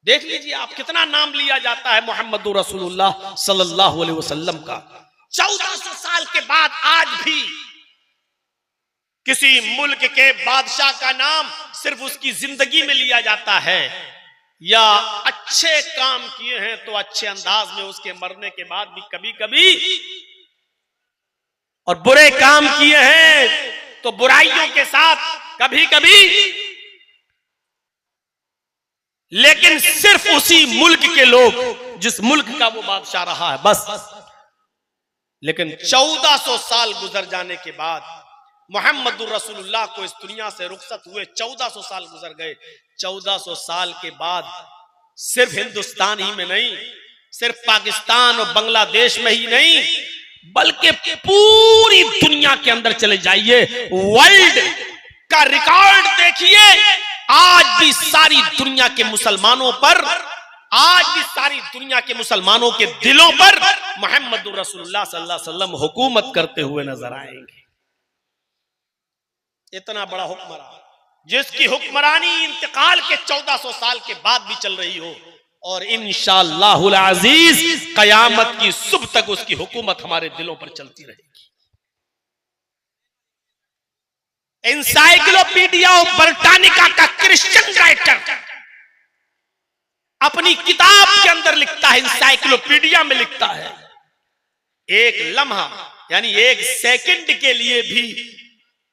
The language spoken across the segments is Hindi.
देख लीजिए आप, कितना नाम लिया जाता है मोहम्मद रसूलुल्लाह सल्लल्लाहु अलैहि वसल्लम का। 1400 साल के बाद आज भी किसी मुल्क के बादशाह का नाम सिर्फ उसकी जिंदगी में लिया जाता है, या अच्छे काम किए हैं तो अच्छे अंदाज में उसके मरने के बाद भी कभी कभी, और बुरे काम किए हैं तो बुराइयों के साथ कभी कभी, लेकिन सिर्फ उसी मुल्क के लोग जिस मुल्क का वो बादशाह रहा है बस। लेकिन 1400 साल गुजर जाने के बाद मोहम्मद रसूलुल्लाह को इस दुनिया से रुखसत हुए 1400 साल गुजर गए। 1400 साल के बाद सिर्फ हिंदुस्तान ही में नहीं, सिर्फ पाकिस्तान और बांग्लादेश में ही नहीं, बल्कि पूरी दुनिया के अंदर चले जाइए, वर्ल्ड का रिकॉर्ड देखिए, आज भी सारी दुनिया के मुसलमानों पर, आज भी सारी दुनिया के मुसलमानों के दिलों पर मोहम्मद रसूलुल्लाह सल्लल्लाहु अलैहि वसल्लम हुकूमत करते हुए नजर आएंगे। इतना बड़ा हुक्मरान जिसकी हुक्मरानी इंतकाल के 1400 साल के बाद भी चल रही हो, और इंशाअल्लाहुल अजीज कयामत की सुबह तक उसकी हुकूमत हमारे दिलों पर चलती रहेगी। एनसाइक्लोपीडिया ब्रिटानिका का क्रिश्चियन राइटर अपनी किताब के अंदर लिखता है, एनसाइक्लोपीडिया में लिखता है, एक लम्हा यानी एक सेकंड के लिए भी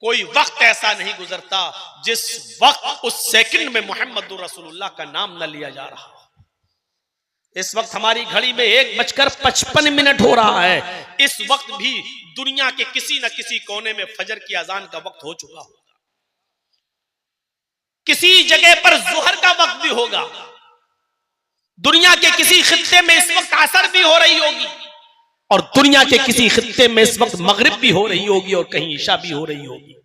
कोई वक्त ऐसा नहीं गुजरता जिस वक्त उस सेकंड में मोहम्मद रसूलुल्लाह का नाम न लिया जा रहा हो। इस वक्त हमारी घड़ी में 1:55 हो रहा है। इस वक्त भी दुनिया के किसी न किसी कोने में फजर की अजान का वक्त हो चुका होगा, किसी जगह पर जुहर का वक्त भी होगा, दुनिया के किसी खित्ते में इस वक्त असर भी हो रही होगी, और दुनिया के किसी खित्ते में इस वक्त मगरिब भी हो रही होगी, और कहीं ईशा भी हो रही होगी।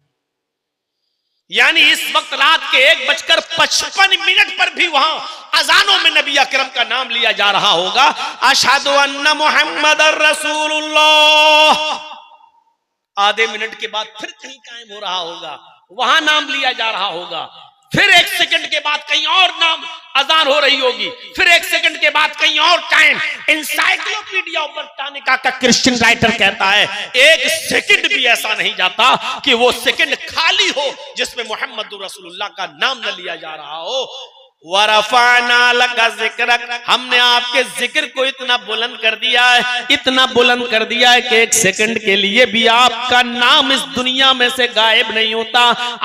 यानी इस वक्त रात के 1:55 पर भी वहां अजानों में नबी अकरम का नाम लिया जा रहा होगा, अशहदु अन्ना मुहम्मदर रसूलुल्लाह। आधे मिनट के बाद फिर कहीं कायम हो रहा होगा, वहां नाम लिया जा रहा होगा, फिर 1 सेकंड के बाद कहीं और नाम अजान हो रही होगी, फिर 1 सेकंड के बाद कहीं और टाइम। एनसाइक्लोपीडिया ब्रिटानिका का क्रिश्चियन राइटर कहता है 1 सेकंड भी ऐसा नहीं जाता कि वो सेकंड खाली हो जिसमें मोहम्मद रसूलुल्लाह का नाम न लिया जा रहा हो। वरफाना लका जिक्रक, हमने आपके जिक्र को इतना बुलंद कर दिया है, इतना बुलंद कर दिया है कि 1 सेकंड के लिए भी आपका नाम इस दुनिया में से गायब नहीं होता,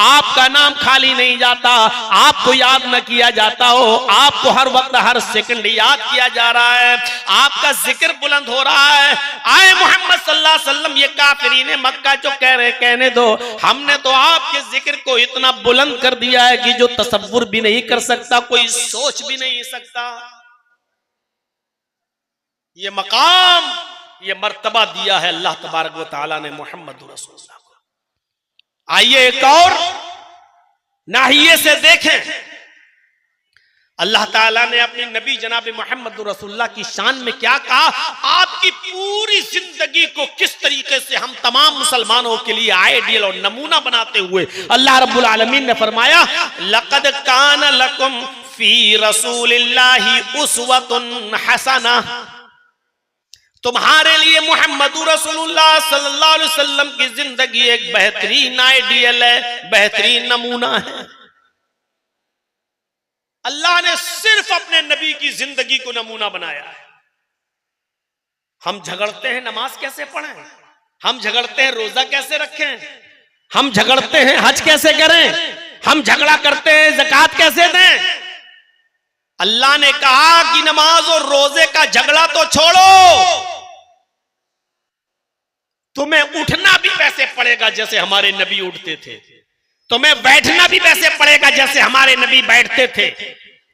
आपका नाम खाली नहीं जाता, आपको याद न किया जाता हो, आपको हर वक्त हर सेकंड याद किया जा रहा है, आपका जिक्र बुलंद हो रहा है। आए मोहम्मद सल्लल्लाहु अलैहि वसल्लम, ये काफिरीने मक्का जो कह रहे कहने दो, हमने तो आपके जिक्र को इतना बुलंद कर दिया है कि जो तसव्वुर भी नहीं कर सकता, कोई सोच भी नहीं सकता। ये मकाम, ये मर्तबा दिया है अल्लाह तबारक व तआला ने मोहम्मद रसूलुल्लाह को। आइए एक और नाहिये से देखें, अल्लाह ताला ने अपने नबी जनाब मोहम्मद रसूलुल्लाह की शान में क्या कहा, आपकी पूरी जिंदगी को किस तरीके से हम तमाम मुसलमानों के लिए आइडियल और नमूना बनाते हुए अल्लाह रब्बुल आलमीन ने फरमाया, लक़द कान लकुम फी रसूलिल्लाहि उस्वतुन हसना, तुम्हारे लिए मोहम्मद रसूलुल्लाह सल्लल्लाहु अलैहि वसल्लम की जिंदगी एक बेहतरीन आइडियल है, बेहतरीन नमूना है। अल्लाह ने सिर्फ अपने नबी की जिंदगी को नमूना बनाया है। हम झगड़ते हैं नमाज कैसे पढ़ें, हम झगड़ते हैं रोजा कैसे रखें, हम झगड़ते हैं हज कैसे करें, हम झगड़ा करते हैं ज़कात कैसे दें। अल्लाह ने कहा कि नमाज और रोजे का झगड़ा तो छोड़ो, तुम्हें उठना भी वैसे पड़ेगा जैसे हमारे नबी उठते थे, तुम्हें बैठना भी वैसे पड़ेगा जैसे हमारे नबी बैठते थे,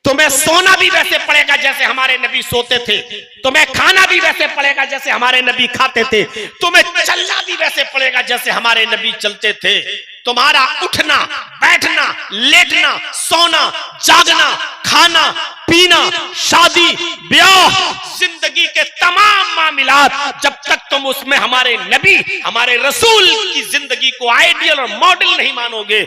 तुम्हें सोना भी वैसे पड़ेगा जैसे हमारे नबी सोते थे। तुम्हें खाना भी वैसे पड़ेगा जैसे हमारे नबी खाते थे, तुम्हें चलना भी वैसे पड़ेगा जैसे हमारे नबी चलते थे। तुम्हारा उठना, बैठना, लेटना, सोना, जागना, खाना, पीना, शादी, ब्याह, जिंदगी के तमाम मामलात, जब तक तुम उसमें हमारे नबी, हमारे रसूल की जिंदगी को आइडियल और मॉडल नहीं मानोगे,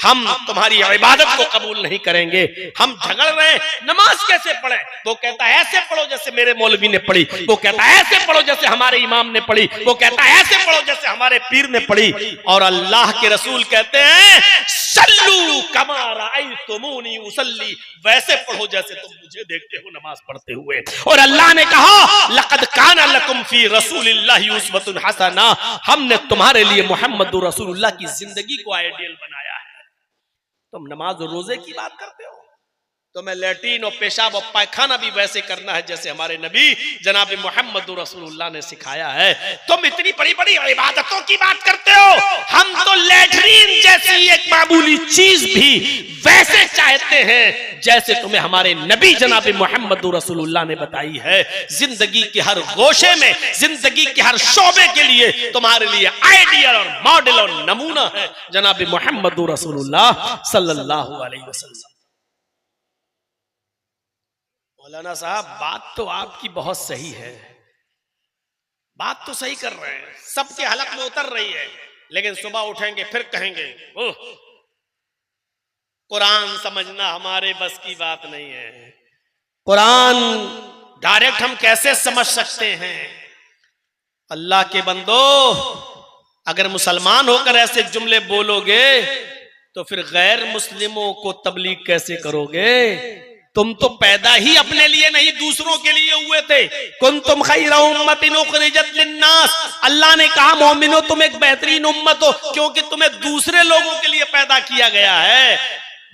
हम तुम्हारी इबादत को कबूल नहीं करेंगे। हम झगड़ रहे हैं नमाज कैसे पढ़े, वो कहता है ऐसे पढ़ो जैसे मेरे मौलवी ने पढ़ी, वो कहता है ऐसे पढ़ो जैसे हमारे इमाम ने पढ़ी, वो कहता है ऐसे पढ़ो जैसे हमारे पीर ने पढ़ी। और अल्लाह के रसूल कहते हैं सल्लू कमा राअयतुमूनी उसल्ली, वैसे पढ़ो जैसे तुम मुझे देखते हो नमाज पढ़ते हुए। और अल्लाह ने कहा लक़द काना लकुम फी रसूलिल्लाहि उस्वतुन हसना, हमने तुम्हारे लिए मोहम्मद रसूलुल्लाह की जिंदगी को आइडियल बनाया है। तुम नमाज और रोजे की बात करते हो, तुम्हें लैट्रीन और पेशाब और पायखाना भी वैसे करना है जैसे हमारे नबी जनाब मोहम्मद रसूलुल्लाह ने सिखाया है। तुम इतनी बड़ी बड़ी इबादतों की बात करते हो, हम तो लैट्रीन जैसी एक मामूली चीज भी वैसे चाहते हैं जैसे तुम्हें हमारे नबी जनाब मोहम्मद रसूलुल्लाह ने बताई है। जिंदगी के हर गोशे में, जिंदगी के हर शोबे के लिए तुम्हारे लिए आइडियल और मॉडल और नमूना है जनाब मोहम्मद रसूलुल्लाह सल्लल्लाहु अलैहि वसल्लम। मौलाना साहब बात तो आपकी बहुत सही है, बात तो सही कर रहे हैं, सबके हलक में उतर रही है, लेकिन सुबह उठेंगे फिर कहेंगे ओह कुरान समझना हमारे बस की बात नहीं है। कुरान डायरेक्ट हम कैसे समझ सकते हैं? अल्लाह के बंदो, अगर मुसलमान होकर ऐसे जुमले बोलोगे तो फिर गैर मुस्लिमों को तबलीग कैसे करोगे? तुम तो पैदा ही अपने लिए नहीं दूसरों के लिए हुए थे। कुंतुम खैरा उम्मतिन उखरिजत लिन्नास, अल्लाह ने कहा मोमिनो तुम एक बेहतरीन उम्मत हो क्योंकि तुम्हें दूसरे लोगों के लिए पैदा किया गया है।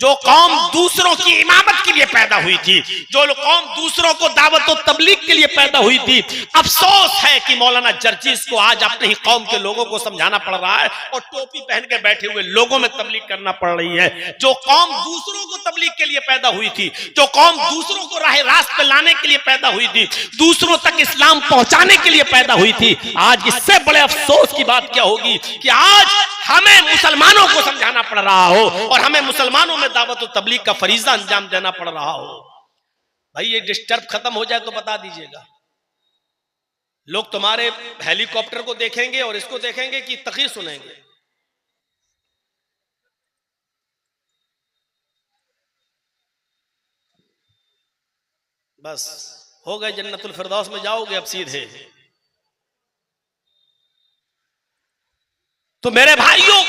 जो कौम दूसरों की इमामत के लिए पैदा हुई थी, जो कौम दूसरों को दावत और तबलीग के लिए पैदा हुई थी, अफसोस है कि मौलाना जर्जीस को आज अपनी ही कौम के लोगों को समझाना पड़ रहा है और टोपी पहन के बैठे हुए लोगों में तबलीग करना पड़ रही है। जो कौम दूसरों को तबलीग के लिए पैदा हुई थी, जो कौम दूसरों को राह रास्त पे लाने के लिए पैदा हुई थी, दूसरों तक इस्लाम पहुंचाने के लिए पैदा हुई थी, आज इससे बड़े अफसोस की बात क्या होगी कि आज हमें मुसलमानों को समझाना पड़ रहा हो और हमें मुसलमानों में दावत और तबलीग का फरीजा अंजाम देना पड़ रहा हो। भाई ये डिस्टर्ब खत्म हो जाए तो बता दीजिएगा। लोग तुम्हारे हेलीकॉप्टर को देखेंगे और इसको देखेंगे कि तक़रीर सुनेंगे। बस हो गए, जन्नतुल फिरदौस में जाओगे अब सीधे। तो मेरे भाइयों,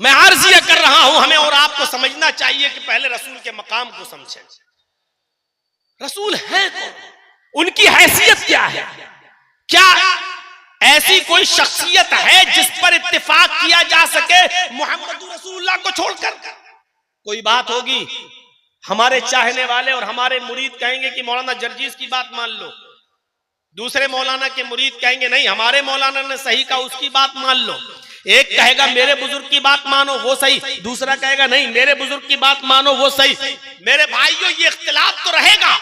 मैं अर्ज ये कर रहा हूं, हमें और आपको समझना चाहिए कि पहले रसूल के मकाम को समझें। रसूल है कौन? उनकी हैसियत क्या है? क्या ऐसी कोई शख्सियत है जिस पर इत्तेफाक किया जा सके मोहम्मद रसूलुल्लाह को छोड़कर? कोई बात होगी, हमारे चाहने वाले और हमारे मुरीद कहेंगे कि मौलाना जर्जीस की बात मान लो, दूसरे मौलाना के मुरीद कहेंगे नहीं हमारे मौलाना ने सही कहा उसकी बात मान लो। एक कहेगा मेरे बुजुर्ग की बात मानो वो सही, दूसरा कहेगा नहीं मेरे बुजुर्ग की बात मानो वो सही। मेरे भाइयों ये इख्तिलाफ तो रहेगा।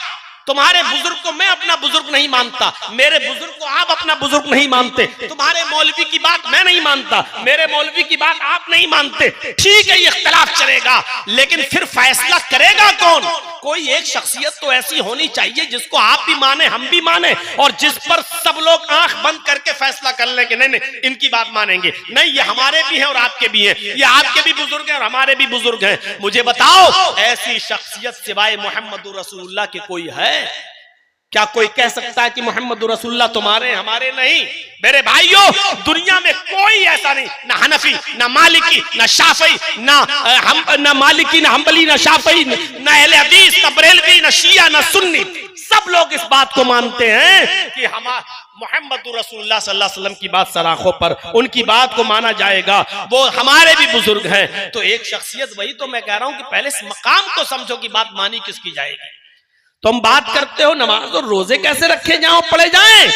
तुम्हारे बुजुर्ग को मैं अपना बुजुर्ग नहीं मानता, मेरे बुजुर्ग को आप अपना बुजुर्ग नहीं मानते, तुम्हारे मौलवी की बात मैं नहीं मानता, मेरे मौलवी की बात आप नहीं मानते। ठीक है, ये इख्तिलाफ चलेगा, लेकिन फिर फैसला करेगा कौन? कोई एक शख्सियत तो ऐसी होनी चाहिए जिसको आप भी माने, हम भी माने, और जिस पर सब लोग आंख बंद करके फैसला कर ले कि नहीं नहीं इनकी बात मानेंगे। नहीं, ये हमारे भी हैं और आपके भी हैं, ये आपके भी बुजुर्ग हैं और हमारे भी बुजुर्ग हैं। मुझे बताओ ऐसी शख्सियत सिवाय मोहम्मद रसूलुल्लाह के कोई है? क्या कोई कह सकता है कि मोहम्मद रसूलुल्लाह तुम्हारे हमारे? नहीं मेरे भाइयों, दुनिया में कोई ऐसा नहीं, ना हनफी, ना मालिकी, ना शाफी, ना मालिकी, ना हम्बली, ना शाफी, ना अहले हदीस, ना बरेलवी, ना शिया, ना सुन्नी, सब लोग इस बात को मानते हैं कि हम मोहम्मद रसूलुल्लाह सल्लल्लाहु अलैहि वसल्लम की बात सराखों पर, उनकी बात को माना जाएगा, वो हमारे भी बुजुर्ग हैं। तो एक शख्सियत, वही तो मैं कह रहा हूं कि पहले इस मकाम को समझो कि बात मानी किसकी जाएगी। तुम बात करते हो नमाज और रोजे कैसे रखे जाओ, पढ़े जाएं।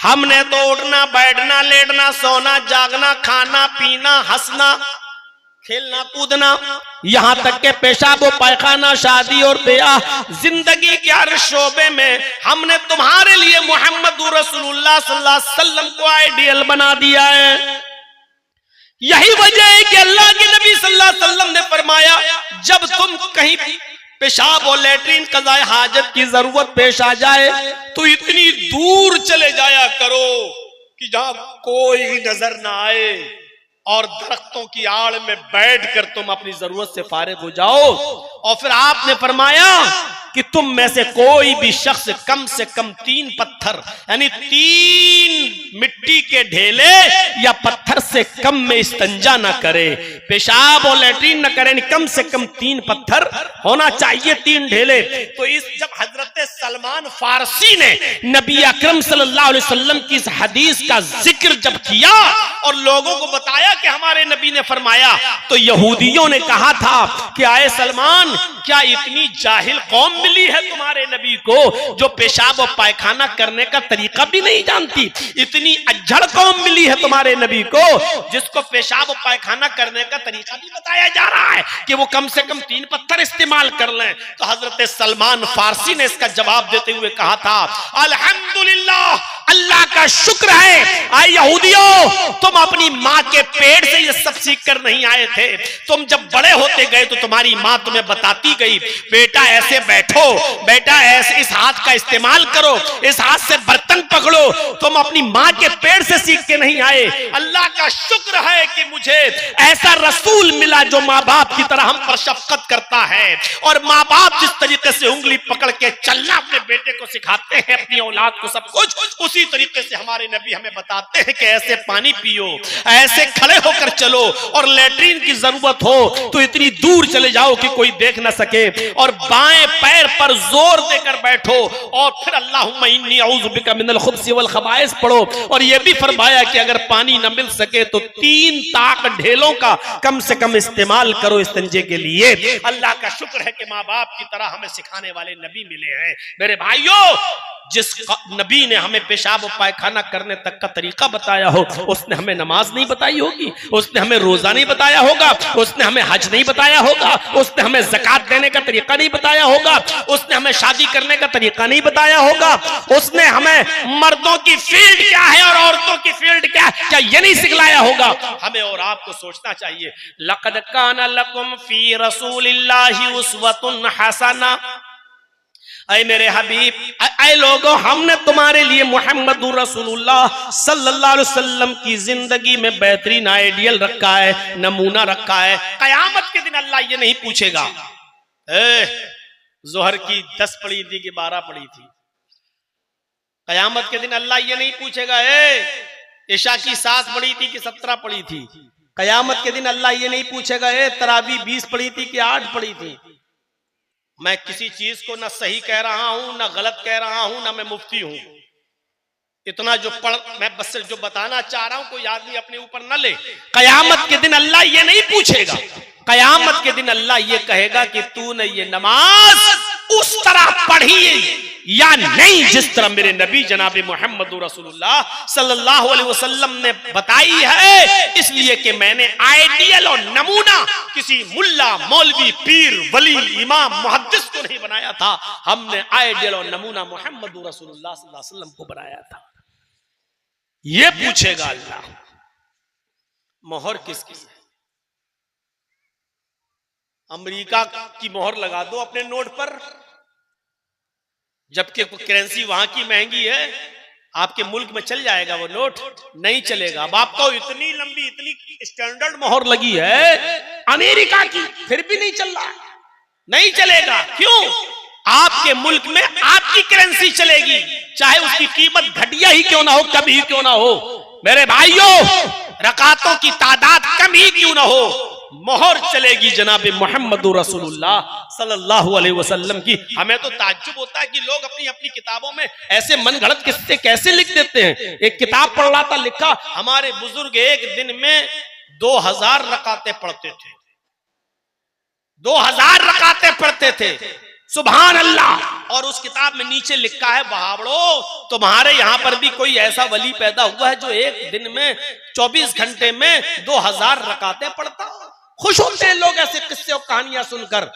हमने तो उठना, बैठना, लेटना, सोना, जागना, खाना, पीना, हंसना, खेलना कूदना, यहाँ तक के पेशाब व पायखाना, शादी और ब्याह, जिंदगी के हर शोबे में हमने तुम्हारे लिए मोहम्मद रसूलुल्लाह सल्लल्लाहु अलैहि वसल्लम को आइडियल बना दिया है। यही वजह है कि अल्लाह के नबी सल्लल्लाहु अलैहि वसल्लम ने फरमाया, जब तुम कहीं पेशाब और लेटरिन कज़ाए हाजत की जरूरत पेश आ जाए तो इतनी दूर चले जाया करो कि जहां कोई नजर ना आए, और दरख्तों की आड़ में बैठकर तुम अपनी जरूरत से फारिग हो जाओ। और फिर आपने फरमाया कि तुम में से कोई भी शख्स कम से कम 3 पत्थर यानी 3 मिट्टी के ढेले या पत्थर से कम में इस्तंजा ना करे, पेशाब और लेटरिन न करे, कम से कम 3 पत्थर होना चाहिए, 3 ढेले। तो इस जब हजरत सलमान फारसी ने नबी अकरम सल्लल्लाहु अलैहि वसल्लम की इस हदीस का जिक्र जब किया और लोगों को बताया कि हमारे नबी ने फरमाया, तो यहूदियों ने कहा था कि आए सलमान, क्या इतनी जाहिल कौम मिली है तुम्हारे नबी को जो पेशाब और पायखाना करने का तरीका भी नहीं जानती? इतनी अज्जड़ कौम मिली है तुम्हारे नबी को जिसको पेशाब और पायखाना करने का तरीका भी बताया जा रहा है कि वो कम से कम 3 पत्थर इस्तेमाल कर लें। तो हजरत सलमान फारसी ने इसका जवाब देते हुए कहा था, अल्हम्दुलिल्लाह, अल्लाह का शुक्र है, आए यहूदियों, तुम अपनी माँ के पेट से ये सब सीख कर नहीं आए थे। तुम जब बड़े होते गए तो तुम्हारी माँ तुम्हें बताती गई, बेटा ऐसे बैठो, बेटा ऐसे इस हाथ का इस्तेमाल करो, इस हाथ से बर्तन पकड़ो। तुम अपनी माँ के पेट से सीख के नहीं आए। अल्लाह का शुक्र है कि मुझे ऐसा रसूल मिला जो माँ बाप की तरह हम पर शफकत करता है, और माँ बाप जिस तरीके से उंगली पकड़ के चलना अपने बेटे को सिखाते हैं, अपनी औलाद को सब कुछ, उसी तरीके से हमारे नबी हमें बताते हैं कि ऐसे पानी पियो, ऐसे खड़े होकर चलो, और लेटरिन की जरूरत हो तो इतनी दूर चले जाओ कि कोई देख ना सके, और बाएं पैर पर जोर देकर बैठो, और फिर अल्लाहुम्मा इन्नी अऊज़ु बिका मिनल खुब्सी वल खबाइस पढ़ो। और यह भी फरमाया कि अगर पानी न मिल सके तो 3 ताक ढेलों का कम से कम इस्तेमाल करो इस्तिंजे के लिए। अल्लाह का शुक्र है कि माँ बाप की तरह हमें सिखाने वाले नबी मिले हैं। मेरे भाइयों, जिस नबी ने हमें पेशाब और पायखाना करने तक का तरीका बताया हो, उसने हमें नमाज नहीं बताई होगी, उसने हमें रोजा नहीं बताया होगा, उसने हमें हज नहीं बताया होगा, उसने हमें ज़कात देने का तरीका नहीं बताया होगा, उसने हमें शादी करने का तरीका नहीं बताया होगा, उसने हमें मर्दों की फील्ड क्या है और औरतों की फील्ड क्या है, क्या ये नहीं सिखलाया होगा? हमें और आपको सोचना चाहिए। लक़द काना लकुम फी रसूलिल्लाहि उस्वतुन हसना, ऐ मेरे हबीब, ऐ लोगों, हमने तुम्हारे लिए मोहम्मद रसूलुल्लाह सल्लल्लाहु अलैहि वसल्लम की जिंदगी में बेहतरीन आइडियल रखा है, नमूना रखा है। कयामत के दिन अल्लाह ये नहीं पूछेगा जोहर की 10 पढ़ी थी कि 12 पढ़ी थी। कयामत के दिन अल्लाह ये नहीं पूछेगा इशा की 7 पढ़ी थी कि 17 पढ़ी थी। कयामत के दिन अल्लाह ये नहीं पूछेगा तरावी 20 पढ़ी थी कि 8 पढ़ी थी। मैं किसी चीज को ना सही कह रहा हूं, ना गलत कह रहा हूं, ना मैं मुफ्ती हूं। इतना जो पढ़ मैं बस जो बताना चाह रहा हूं, कोई आदमी अपने ऊपर न ले। कयामत के दिन अल्लाह ये नहीं पूछेगा। कयामत के दिन अल्लाह ये कहेगा कि तूने ये नमाज उस तरह पढ़ी या नहीं जिस तरह मेरे नबी जनाब मोहम्मद रसूलुल्लाह सल्लल्लाहु अलैहि वसल्लम ने बताई है। इसलिए कि मैंने आइडियल और नमूना किसी मुल्ला, मौलवी, पीर, वली, इमाम, मुहद्दिस को नहीं बनाया था। हमने आइडियल और नमूना मोहम्मद रसूलुल्लाह सल्लल्लाहु अलैहि वसल्लम को बनाया था। ये पूछेगा अल्लाह, मोहर किसकी है? अमेरिका की मोहर लगा दो अपने नोट पर, जबकि करेंसी वहां की महंगी है। आपके मुल्क में चल जाएगा वो नोट? नहीं चलेगा। अब आपको इतनी लंबी, इतनी स्टैंडर्ड मोहर लगी है अमेरिका की, फिर भी नहीं चल रहा, नहीं चलेगा। क्यों? आपके मुल्क में आपकी करेंसी चलेगी, चाहे उसकी कीमत घटिया ही क्यों ना हो, कभी ही क्यों ना हो। मेरे भाइयों, रकातों की तादाद कम ही क्यों ना हो, मोहर चलेगी जनाब मोहम्मद रसूलुल्लाह सल्लल्लाहु अलैहि वसल्लम की। हमें तो ताज्जुब होता है कि लोग अपनी अपनी किताबों में ऐसे मनगढ़ंत किस्से कैसे लिख देते हैं। एक किताब पढ़ रहा था, लिखा हमारे बुजुर्ग एक दिन में 2000 रकातें पढ़ते थे, 2000 रकातें पढ़ते थे। सुभान अल्लाह। और उस किताब में नीचे लिखा है, वहावड़ो, तुम्हारे यहां पर भी कोई ऐसा वली पैदा हुआ है जो एक दिन में 24 घंटे में 2000 रकातें पढ़ता हो? खुश होते हैं लोग ऐसे किस्से और कहानियां सुनकर।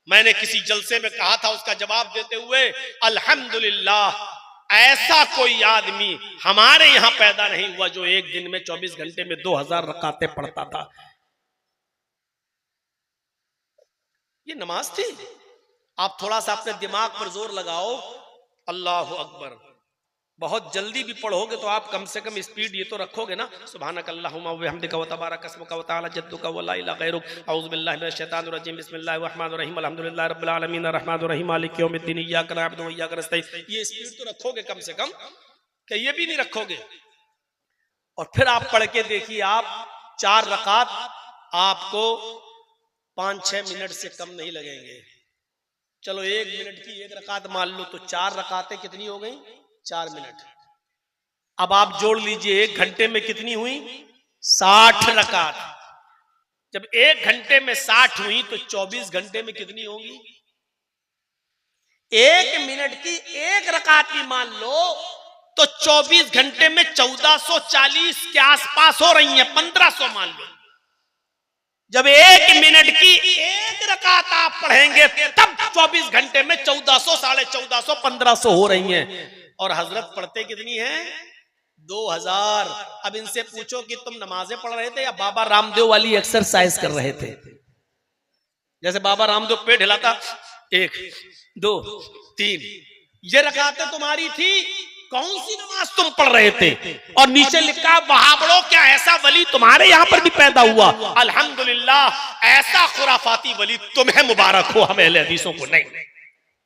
मैंने किसी जलसे में कहा था, उसका जवाब देते हुए, अल्हम्दुलिल्लाह ऐसा कोई आदमी हमारे यहां पैदा नहीं हुआ जो एक दिन में 24 घंटे में 2000 रकातें पढ़ता था। ये नमाज थी। आप थोड़ा सा अपने दिमाग पर जोर लगाओ, अल्लाह अकबर। बहुत जल्दी भी पढ़ोगे तो आप कम से कम स्पीड ये तो रखोगे ना, सुभानक अल्लाहुम्मा व बिहम्दिका व तबारक अस्मुका व तआला जद्दुका व ला इलाहा गैरुक, औज़ु बिल्लाहि मिनश शैतानिर रजीम, बिस्मिल्लाहिर रहमानिर रहीम, अल्हम्दुलिल्लाहि रब्बिल आलमीन, अर्रहमानिर रहीम, मालिकि यौमिद्दीन, इय्याका नअबुदु व इय्याका नस्तईन। ये स्पीड तो रखोगे कम से कम, कि ये भी नहीं रखोगे। और फिर आप पढ़ के देखिए, आप 4 रकात आपको 5-6 मिनट से कम नहीं लगेंगे। चलो 1 मिनट की 1 रकात मान लो, तो 4 रकातें कितनी हो गई? 4 मिनट। अब आप जोड़ लीजिए 1 घंटे में कितनी हुई? 60 रकात। जब 1 घंटे में 60 हुई तो 24 घंटे में कितनी होंगी? 1 मिनट की 1 रकात भी मान लो तो 24 घंटे में 1440 के आसपास हो रही है, 1500 मान लो। जब 1 मिनट की 1 रकात आप पढ़ेंगे तब 24 घंटे में 1400, 1450, 1500 हो रही हैं। और हजरत पढ़ते कितनी हैं? 2000। अब इनसे पूछो कि तुम नमाजें पढ़ रहे थे या बाबा रामदेव वाली एक्सरसाइज कर रहे थे? जैसे बाबा रामदेव पेट हिलाता, 1 2 3, ये रकातें तुम्हारी थी। कौन सी नमाज तुम पढ़ रहे थे? और नीचे लिखा, वहाबड़ो क्या ऐसा वली तुम्हारे यहां पर भी पैदा हुआ? अल्हम्दुलिल्लाह, ऐसा खुराफाती वली तुम्हें मुबारक हो, हमें अहले हदीसों को नहीं।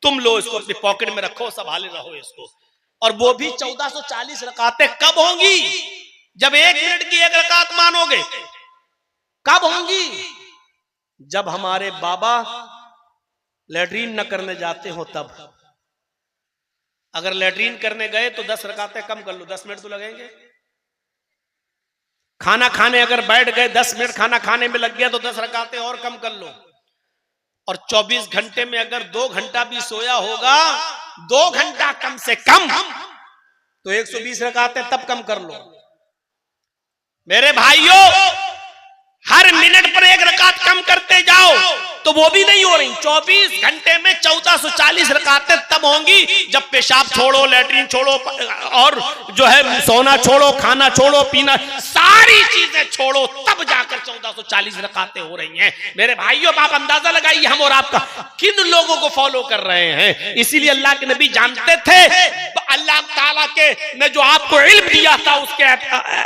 तुम लो इसको अपनी पॉकेट में रखो, संभाले रहो इसको। और वो भी 1440 रकातें कब होंगी? जब 1 मिनट की 1 रकात मानोगे। कब होंगी? जब हमारे बाबा लैट्रीन न करने जाते हो तब। अगर लैट्रीन करने गए तो 10 रकातें कम कर लो, 10 मिनट तो लगेंगे। खाना खाने अगर बैठ गए, 10 मिनट खाना खाने में लग गया तो 10 रकातें और कम कर लो। और 24 घंटे में अगर 2 घंटा भी सोया होगा, 2 घंटा कम से कम, तो 120 रकातें तब कम कर लो। मेरे भाइयों, हर मिनट पर 1 रकात कम करते जाओ तो वो भी नहीं हो रही। 24 घंटे में 1440 रकातें तब होंगी जब पेशाब छोड़ो, लैट्रीन छोड़ो, और जो है सोना छोड़ो, खाना छोड़ो, पीना, सारी चीजें छोड़ो, तब जाकर 1440 रकातें हो रही हैं। मेरे भाइयों, आप अंदाजा लगाइए हम और आपका किन लोगों को फॉलो कर रहे हैं। इसीलिए अल्लाह के नबी जानते थे, अल्लाह ताला के ने जो आपको इल्म दिया था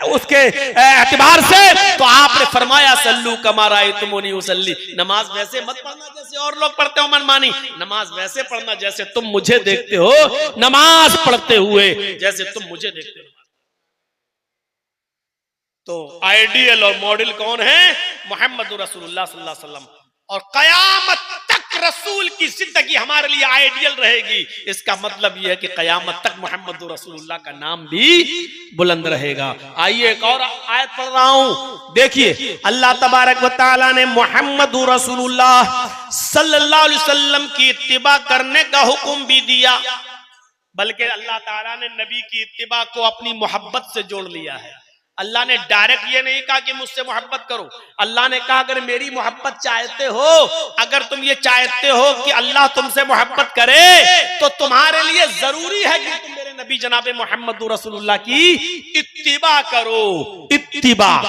उसके एतबार से, तो आपने फरमाया, सल्लू कमा रायतुमूनी उसल्ली। नमाज वैसे मत पढ़ना जैसे और लोग पढ़ते हो मनमानी, नमाज वैसे पढ़ना जैसे तुम मुझे देखते हो नमाज पढ़ते हुए, जैसे तुम मुझे देखते हो। तो आइडियल और मॉडल कौन है? मोहम्मद रसूलुल्लाह सल्लल्लाहु अलैहि वसल्लम। और कयामत तक रसूल की जिंदगी हमारे लिए आइडियल रहेगी। इसका मतलब यह है कि कयामत तक मोहम्मद रसूलुल्लाह का नाम भी बुलंद रहेगा। आइए एक और आयत पढ़ रहा हूं, देखिए। अल्लाह तबारक व तआला ने मोहम्मद रसूलुल्लाह सल्लल्लाहु अलैहि वसल्लम की इत्तिबा करने का हुक्म भी दिया, बल्कि अल्लाह ताला ने नबी की इत्तिबा को अपनी मोहब्बत से जोड़ लिया है। अल्लाह ने डायरेक्ट ये नहीं कहा कि मुझसे मोहब्बत करो। अल्लाह ने कहा, अगर मेरी मोहब्बत चाहते हो, अगर तुम ये चाहते हो कि अल्लाह तुमसे मोहब्बत करे, तो तुम्हारे लिए जरूरी है कि तुम मेरे नबी जनाबे मोहम्मद रसूलुल्लाह की इत्तिबा करो। इत्तिबा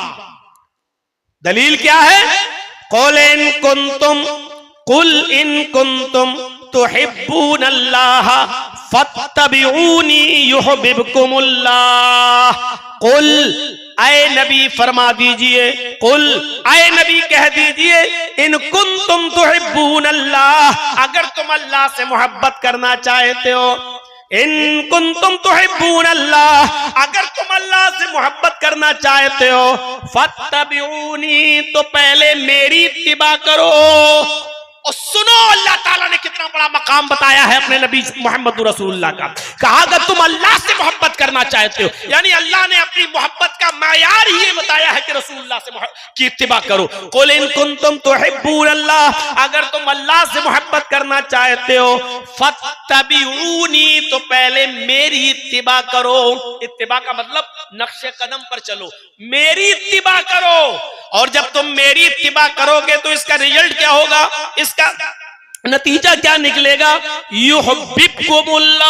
दलील क्या है? कुल इन कुंतुम तुहिब्बूनल्लाह फत्तबिऊनी युहिब्बुकुमुल्लाह। कुल, आए नबी फरमा दीजिए, कुल, आए नबी कह दीजिए, इन कुंतुम तुहिब्बूनल्लाह, अगर तुम अल्लाह से मोहब्बत करना चाहते हो, इन कुंतुम तुहिब्बूनल्लाह, अगर तुम अल्लाह से मोहब्बत करना चाहते हो, फत्तबिऊनी, तो पहले मेरी इत्तिबा करो। और सुनो अल्लाह ताला ने कितना बड़ा मकाम बताया है अपने नबी मोहम्मद रसूलुल्लाह का। कहा अगर तुम अल्लाह से मोहब्बत करना चाहते हो, यानी अल्लाह ने अपनी मोहब्बत का मायार ही ये बताया है कि रसूलुल्लाह से की इत्तिबा करो। कुल इन कुंतुम तुहिब्बूनल्लाह, अगर तुम अल्लाह से मोहब्बत करना चाहते हो फत्तबिऊनी, तो पहले मेरी इत्तिबा करो। इत्तिबा का मतलब नक्शे कदम पर चलो, मेरी इत्तिबा करो। और जब तुम मेरी इत्तिबा करोगे तो इसका रिजल्ट क्या होगा, इसका नतीजा क्या निकलेगा, युहिब्बुकुमुल्लाह।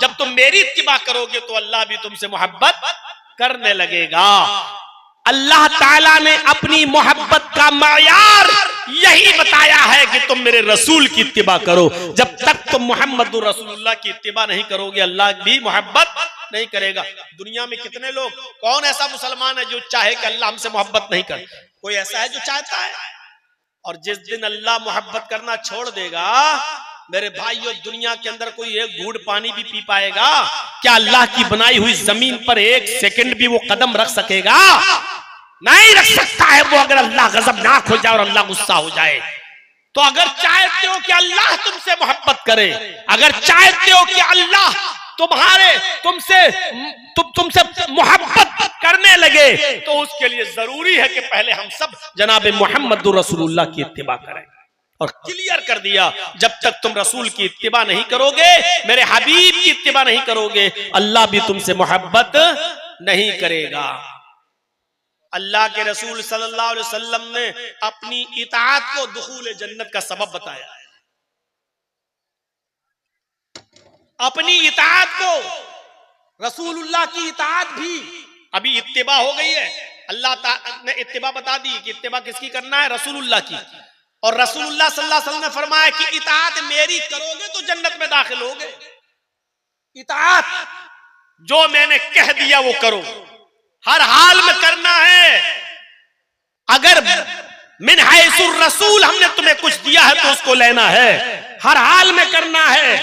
जब तुम मेरी इत्तिबा करोगे तो अल्लाह भी तुमसे मोहब्बत करने लगेगा। अल्लाह ताला ने अपनी मोहब्बत का मायार यही बताया है कि तुम मेरे रसूल की इत्तिबा करो। जब तक तुम मोहम्मद रसूलुल्लाह की इत्तिबा नहीं करोगे अल्लाह भी मोहब्बत नहीं करेगा। दुनिया में कितने लोग, कौन ऐसा मुसलमान है जो चाहे कि अल्लाह हमसे मोहब्बत नहीं करे? कोई ऐसा है जो चाहता है? और जिस दिन अल्लाह मोहब्बत करना छोड़ देगा मेरे भाइयों, दुनिया के अंदर कोई एक घूंट पानी भी पी पाएगा क्या? अल्लाह की बनाई हुई जमीन पर एक सेकंड भी वो कदम रख सकेगा? नहीं रख सकता है वो, अगर अल्लाह गजबनाक हो जाए और अल्लाह गुस्सा हो जाए। तो अगर चाहते हो कि अल्लाह तुमसे मोहब्बत करे, अगर चाहते हो कि अल्लाह तुमसे मोहब्बत करने लगे, तो उसके लिए जरूरी है कि पहले हम सब जनाब मोहम्मद रसूलुल्लाह की इत्तिबा करें। और क्लियर कर दिया, जब तक तुम रसूल की इत्तिबा नहीं करोगे, मेरे हबीब की इत्तिबा नहीं करोगे, अल्लाह भी तुमसे मोहब्बत नहीं करेगा। अल्लाह के रसूल सल्लल्लाहु अलैहि वसल्लम ने अपनी इताअत को दुखूल जन्नत का सबब बताया है। अपनी इताअत को, रसूलुल्लाह की इताअत भी, अभी इत्तिबा हो गई है, अल्लाह ताला ने इत्तिबा बता दी कि इत्तिबा किसकी करना है, रसूलुल्लाह की। और रसूलुल्लाह सल्लल्लाहु अलैहि वसल्लम ने फरमाया कि इताअत मेरी करोगे तो जन्नत में दाखिल होगे। इताअत, जो मैंने कह दिया वो करो, हर हाल में करना है। अगर मिन हैसुर रसूल हमने तुम्हें कुछ दिया है तो उसको लेना है, हर हाल में करना है।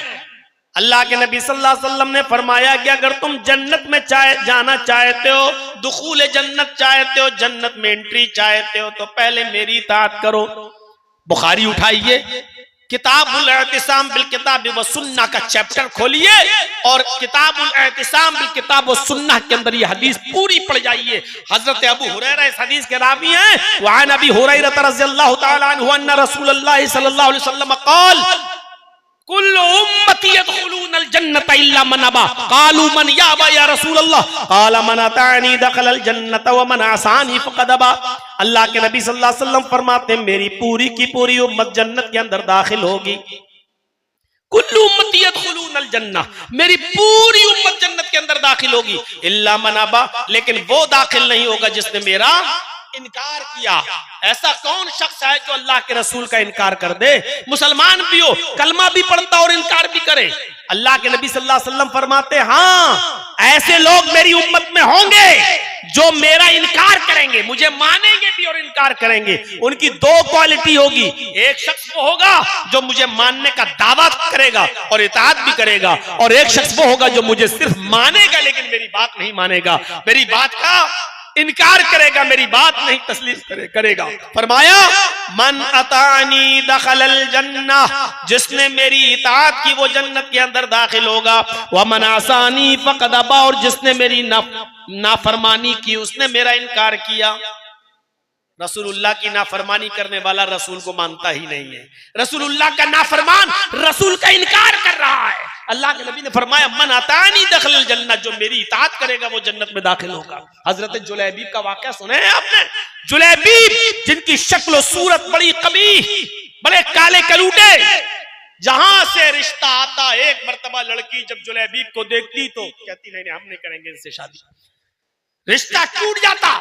अल्लाह के नबी सल्लल्लाहु अलैहि वसल्लम ने फरमाया कि अगर तुम जन्नत में जाना चाहते हो, दुखूल जन्नत चाहते हो, जन्नत में एंट्री चाहते हो, तो पहले मेरी इताअत करो। बुखारी उठाइए, किताबुल एतिसाम बिल किताब व सुन्नाह का चैप्टर खोलिए और किताबुल एतिसाम बिल किताब व सुन्नाह के अंदर ये हदीस पूरी पढ़ जाइए। हजरत अबू हुरैरा इस हदीस के रावी हैं। व अन अबी हुरैरा रज़ियल्लाहु तआला अन्हु अन्ना रसूलुल्लाह सल्लल्लाहु अलैहि वसल्लम क़ाल कुल्लु उम्मती यदखुलूनल जन्नत इल्ला मन अबा क़ालू मन याबा या रसूलल्लाह क़ाल मन अतानी दखलल जन्नत व मन असानी फ़क़द अबा। अल्लाह के नबी सल्लल्लाहु अलैहि वसल्लम फरमाते हैं मेरी पूरी की पूरी उम्मत जन्नत के अंदर दाखिल होगी। कुल्लु उम्मती यदखुलूनल जन्नह, मेरी पूरी उम्मत जन्नत के अंदर दाखिल होगी, इल्ला मन अबा, लेकिन वो दाखिल नहीं होगा जिसने मेरा इनकार किया। ऐसा कौन शख्स है जो अल्लाह के रसूल का इनकार कर दे? मुसलमान भी हो, कलमा भी पढ़ता और इनकार भी करे। अल्लाह के नबी सल्लल्लाहु अलैहि वसल्लम फरमाते हाँ, ऐसे लोग मेरी उम्मत में होंगे जो मेरा इनकार करेंगे, मुझे मानेंगे भी और इनकार करेंगे। उनकी दो क्वालिटी होगी, एक शख्स वो होगा जो मुझे मानने का दावा करेगा और इताअत भी करेगा, और एक शख्स वो होगा जो मुझे सिर्फ मानेगा लेकिन मेरी बात नहीं मानेगा, मेरी बात का इनकार करेगा, मेरी बात नहीं तस्लीम करेगा। फरमाया मन अतानी दखलल जन्नह, जिसने मेरी इताअत की वो जन्नत के अंदर दाखिल होगा। व मन असानी फ़क़द अबा, और जिसने मेरी नाफरमानी की उसने मेरा इनकार किया। रसूलुल्लाह की नाफरमानी करने वाला रसूल को मानता ही नहीं है, रसूलुल्लाह का नाफरमान रसूल का इनकार कर रहा है। अल्लाह के नबी ने फरमाया मन अतानी दखलल जन्नत, जो मेरी इताअत करेगा वो जन्नत में दाखिल होगा। हजरत जुलैबीब का वाकया सुने हैं आपने? जुलैबीब जिनकी शक्ल सूरत बड़ी कबीह, बड़े काले कलूटे, जहां से रिश्ता आता, एक मर्तबा लड़की जब जुलैबीब को देखती तो कहती नहीं हम नहीं करेंगे इनसे शादी, रिश्ता टूट जाता।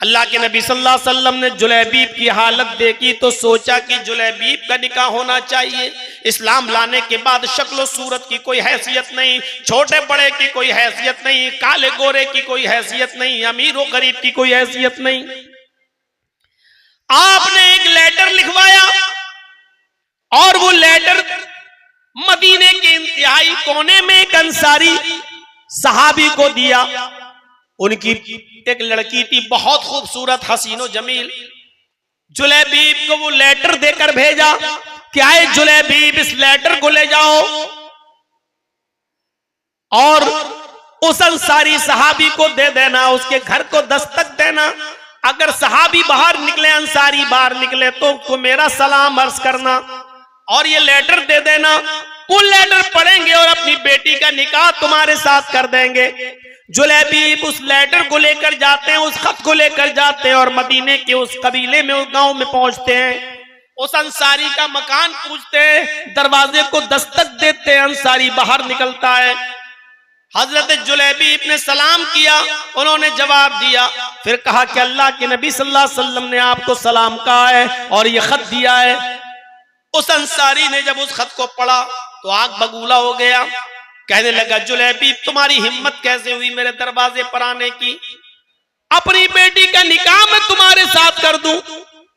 अल्लाह के नबी सल्लल्लाहु अलैहि वसल्लम ने जुलैबीब की हालत देखी तो सोचा कि जुलैबीब का निकाह होना चाहिए। इस्लाम लाने के बाद शक्ल सूरत की कोई हैसियत नहीं, छोटे बड़े की कोई हैसियत नहीं, काले गोरे की कोई हैसियत नहीं, अमीर और गरीब की कोई हैसियत नहीं। आपने एक लेटर लिखवाया और वो लेटर मदीने के इंतहाई कोने में एक अंसारी सहाबी को दिया। उनकी एक लड़की थी बहुत खूबसूरत, हसीनो जमील, जुलैबीब को वो लेटर देकर भेजा, क्या है जुलैबीब इस लेटर को ले जाओ और उस अंसारी सहाबी को दे देना, उसके घर को दस्तक देना। अगर सहाबी बाहर निकले, अंसारी बाहर निकले तो उसको मेरा सलाम अर्ज करना और ये लेटर दे देना। वो लेटर पढ़ेंगे और अपनी बेटी का निकाह तुम्हारे साथ कर देंगे। जुलैबीब उस लेटर को लेकर जाते हैं, उस खत को लेकर जाते हैं और मदीने के उस कबीले में, उस गांव में पहुंचते हैं। उस अंसारी का मकान पूछते हैं, दरवाजे को दस्तक देते हैं, अंसारी बाहर निकलता है। हजरत जुलैबीब ने सलाम किया, उन्होंने जवाब दिया, फिर कहा कि अल्लाह के नबी सल्लल्लाहु अलैहि वसल्लम ने आपको सलाम कहा है और ये खत दिया है। उस अंसारी ने जब उस खत को पढ़ा तो आग बबूला हो गया, कहने लगा जुलैबीब तुम्हारी हिम्मत कैसे हुई मेरे दरवाजे पर आने की? अपनी बेटी का निकाह मैं तुम्हारे साथ कर दूं,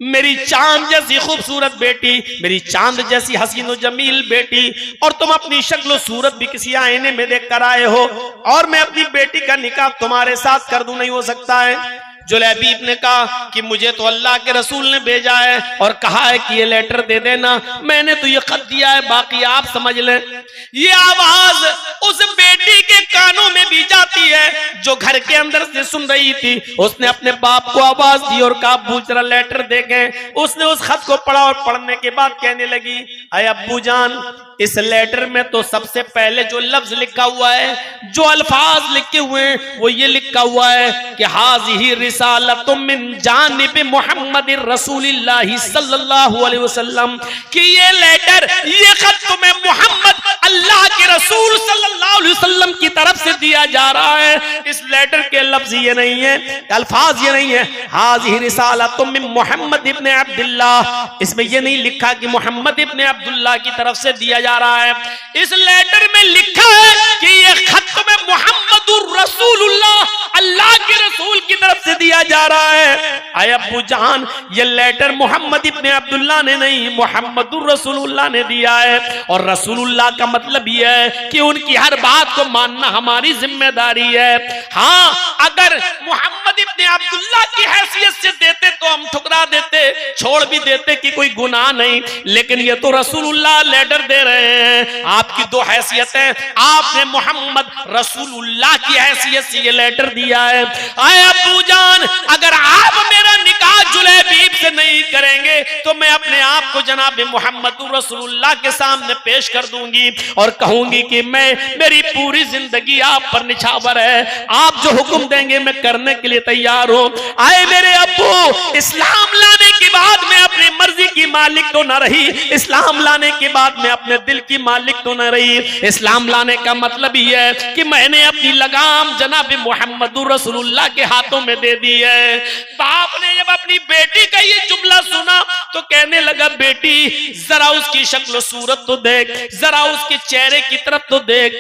मेरी चांद जैसी खूबसूरत बेटी, मेरी चांद जैसी हसीन और जमील बेटी, और तुम अपनी शक्ल सूरत भी किसी आईने में देख कर आए हो और मैं अपनी बेटी का निकाह तुम्हारे साथ कर दूं, नहीं हो सकता है। जुलैबीब ने कहा कि मुझे तो अल्लाह के रसूल ने भेजा है और कहा है कि ये लेटर दे देना, मैंने तो ये खत दिया है, बाकी आप समझ लें। ये आवाज उस बेटी के कानों में भी जाती है जो घर के अंदर से सुन रही थी। उसने अपने बाप को आवाज दी और कहा अब्बू जरा लेटर देखें। उसने उस खत को पढ़ा और पढ़ने के बाद कहने लगी, अरे अब्बू जान, इस लेटर में तो सबसे पहले जो लफ्ज लिखा हुआ है, जो अल्फाज लिखे हुए हैं, वो ये लिखा हुआ है कि हाज़िही रिसालतुम मिन जानिब मुहम्मदिर रसूलिल्लाहि सल्लल्लाहु अलैहि वसल्लम, कि ये लेटर, ये खत तुम्हें मोहम्मद अल्लाह के रसूल सल्लल्लाहु अलैहि वसल्लम की तरफ से दिया जा रहा है। इस लेटर के लफ्ज ये नहीं है, अल्फाज ये नहीं है, हाज़िही रिसालतुम मिन मुहम्मद इब्न अब्दुल्लाह, इसमें ये नहीं लिखा कि मोहम्मद इब्न अब्दुल्लाह की तरफ से दिया जा रहा है। इस लेटर में लिखा है कि ये खत में मुहम्मदुर रसूलुल्लाह, अल्लाह के रसूल की तरफ से दिया जा रहा है। आय अब्बू जान, ये लेटर मोहम्मद इब्न अब्दुल्लाह ने नहीं, मुहम्मदुर रसूलुल्लाह ने दिया है। और रसूलुल्लाह का मतलब ये है कि उनकी हर बात को मानना हमारी जिम्मेदारी है। हाँ, अगर मोहम्मद इब्न अब्दुल्लाह की हैसियत से देते तो हम ठुकरा देते, छोड़ भी देते कि कोई गुनाह नहीं, लेकिन ये तो रसूलुल्लाह लेटर दे रहे हैं। आपकी दो हैसियतें, आपने मोहम्मद रसूलुल्लाह की हैसियत से ये लेटर दिया है। आए अब्बू जान, अगर आप मेरा निकाह जुलैबीब से नहीं करेंगे तो मैं अपने आप को जनाब मोहम्मद रसूलुल्लाह के सामने पेश कर दूंगी और कहूंगी कि मेरी पूरी जिंदगी आप पर निछावर है, आप जो हुक्म देंगे मैं करने के लिए तैयार हूं। आए मेरे अब्बू, इस्लाम लाने के बाद मैं अपनी मर्जी की मालिक तो न रही, इस्लाम लाने के बाद मैं अपने दिल की मालिक तो न रही। इस्लाम लाने का मतलब ही है कि मैंने अपनी लगाम जनाब मोहम्मदुर रसूलुल्लाह के हाथों में दे दी है। बाप ने जब अपनी बेटी का ये जुमला सुना तो कहने लगा, बेटी जरा उसकी शक्ल सूरत तो देख, जरा उसके चेहरे की तरफ तो देख।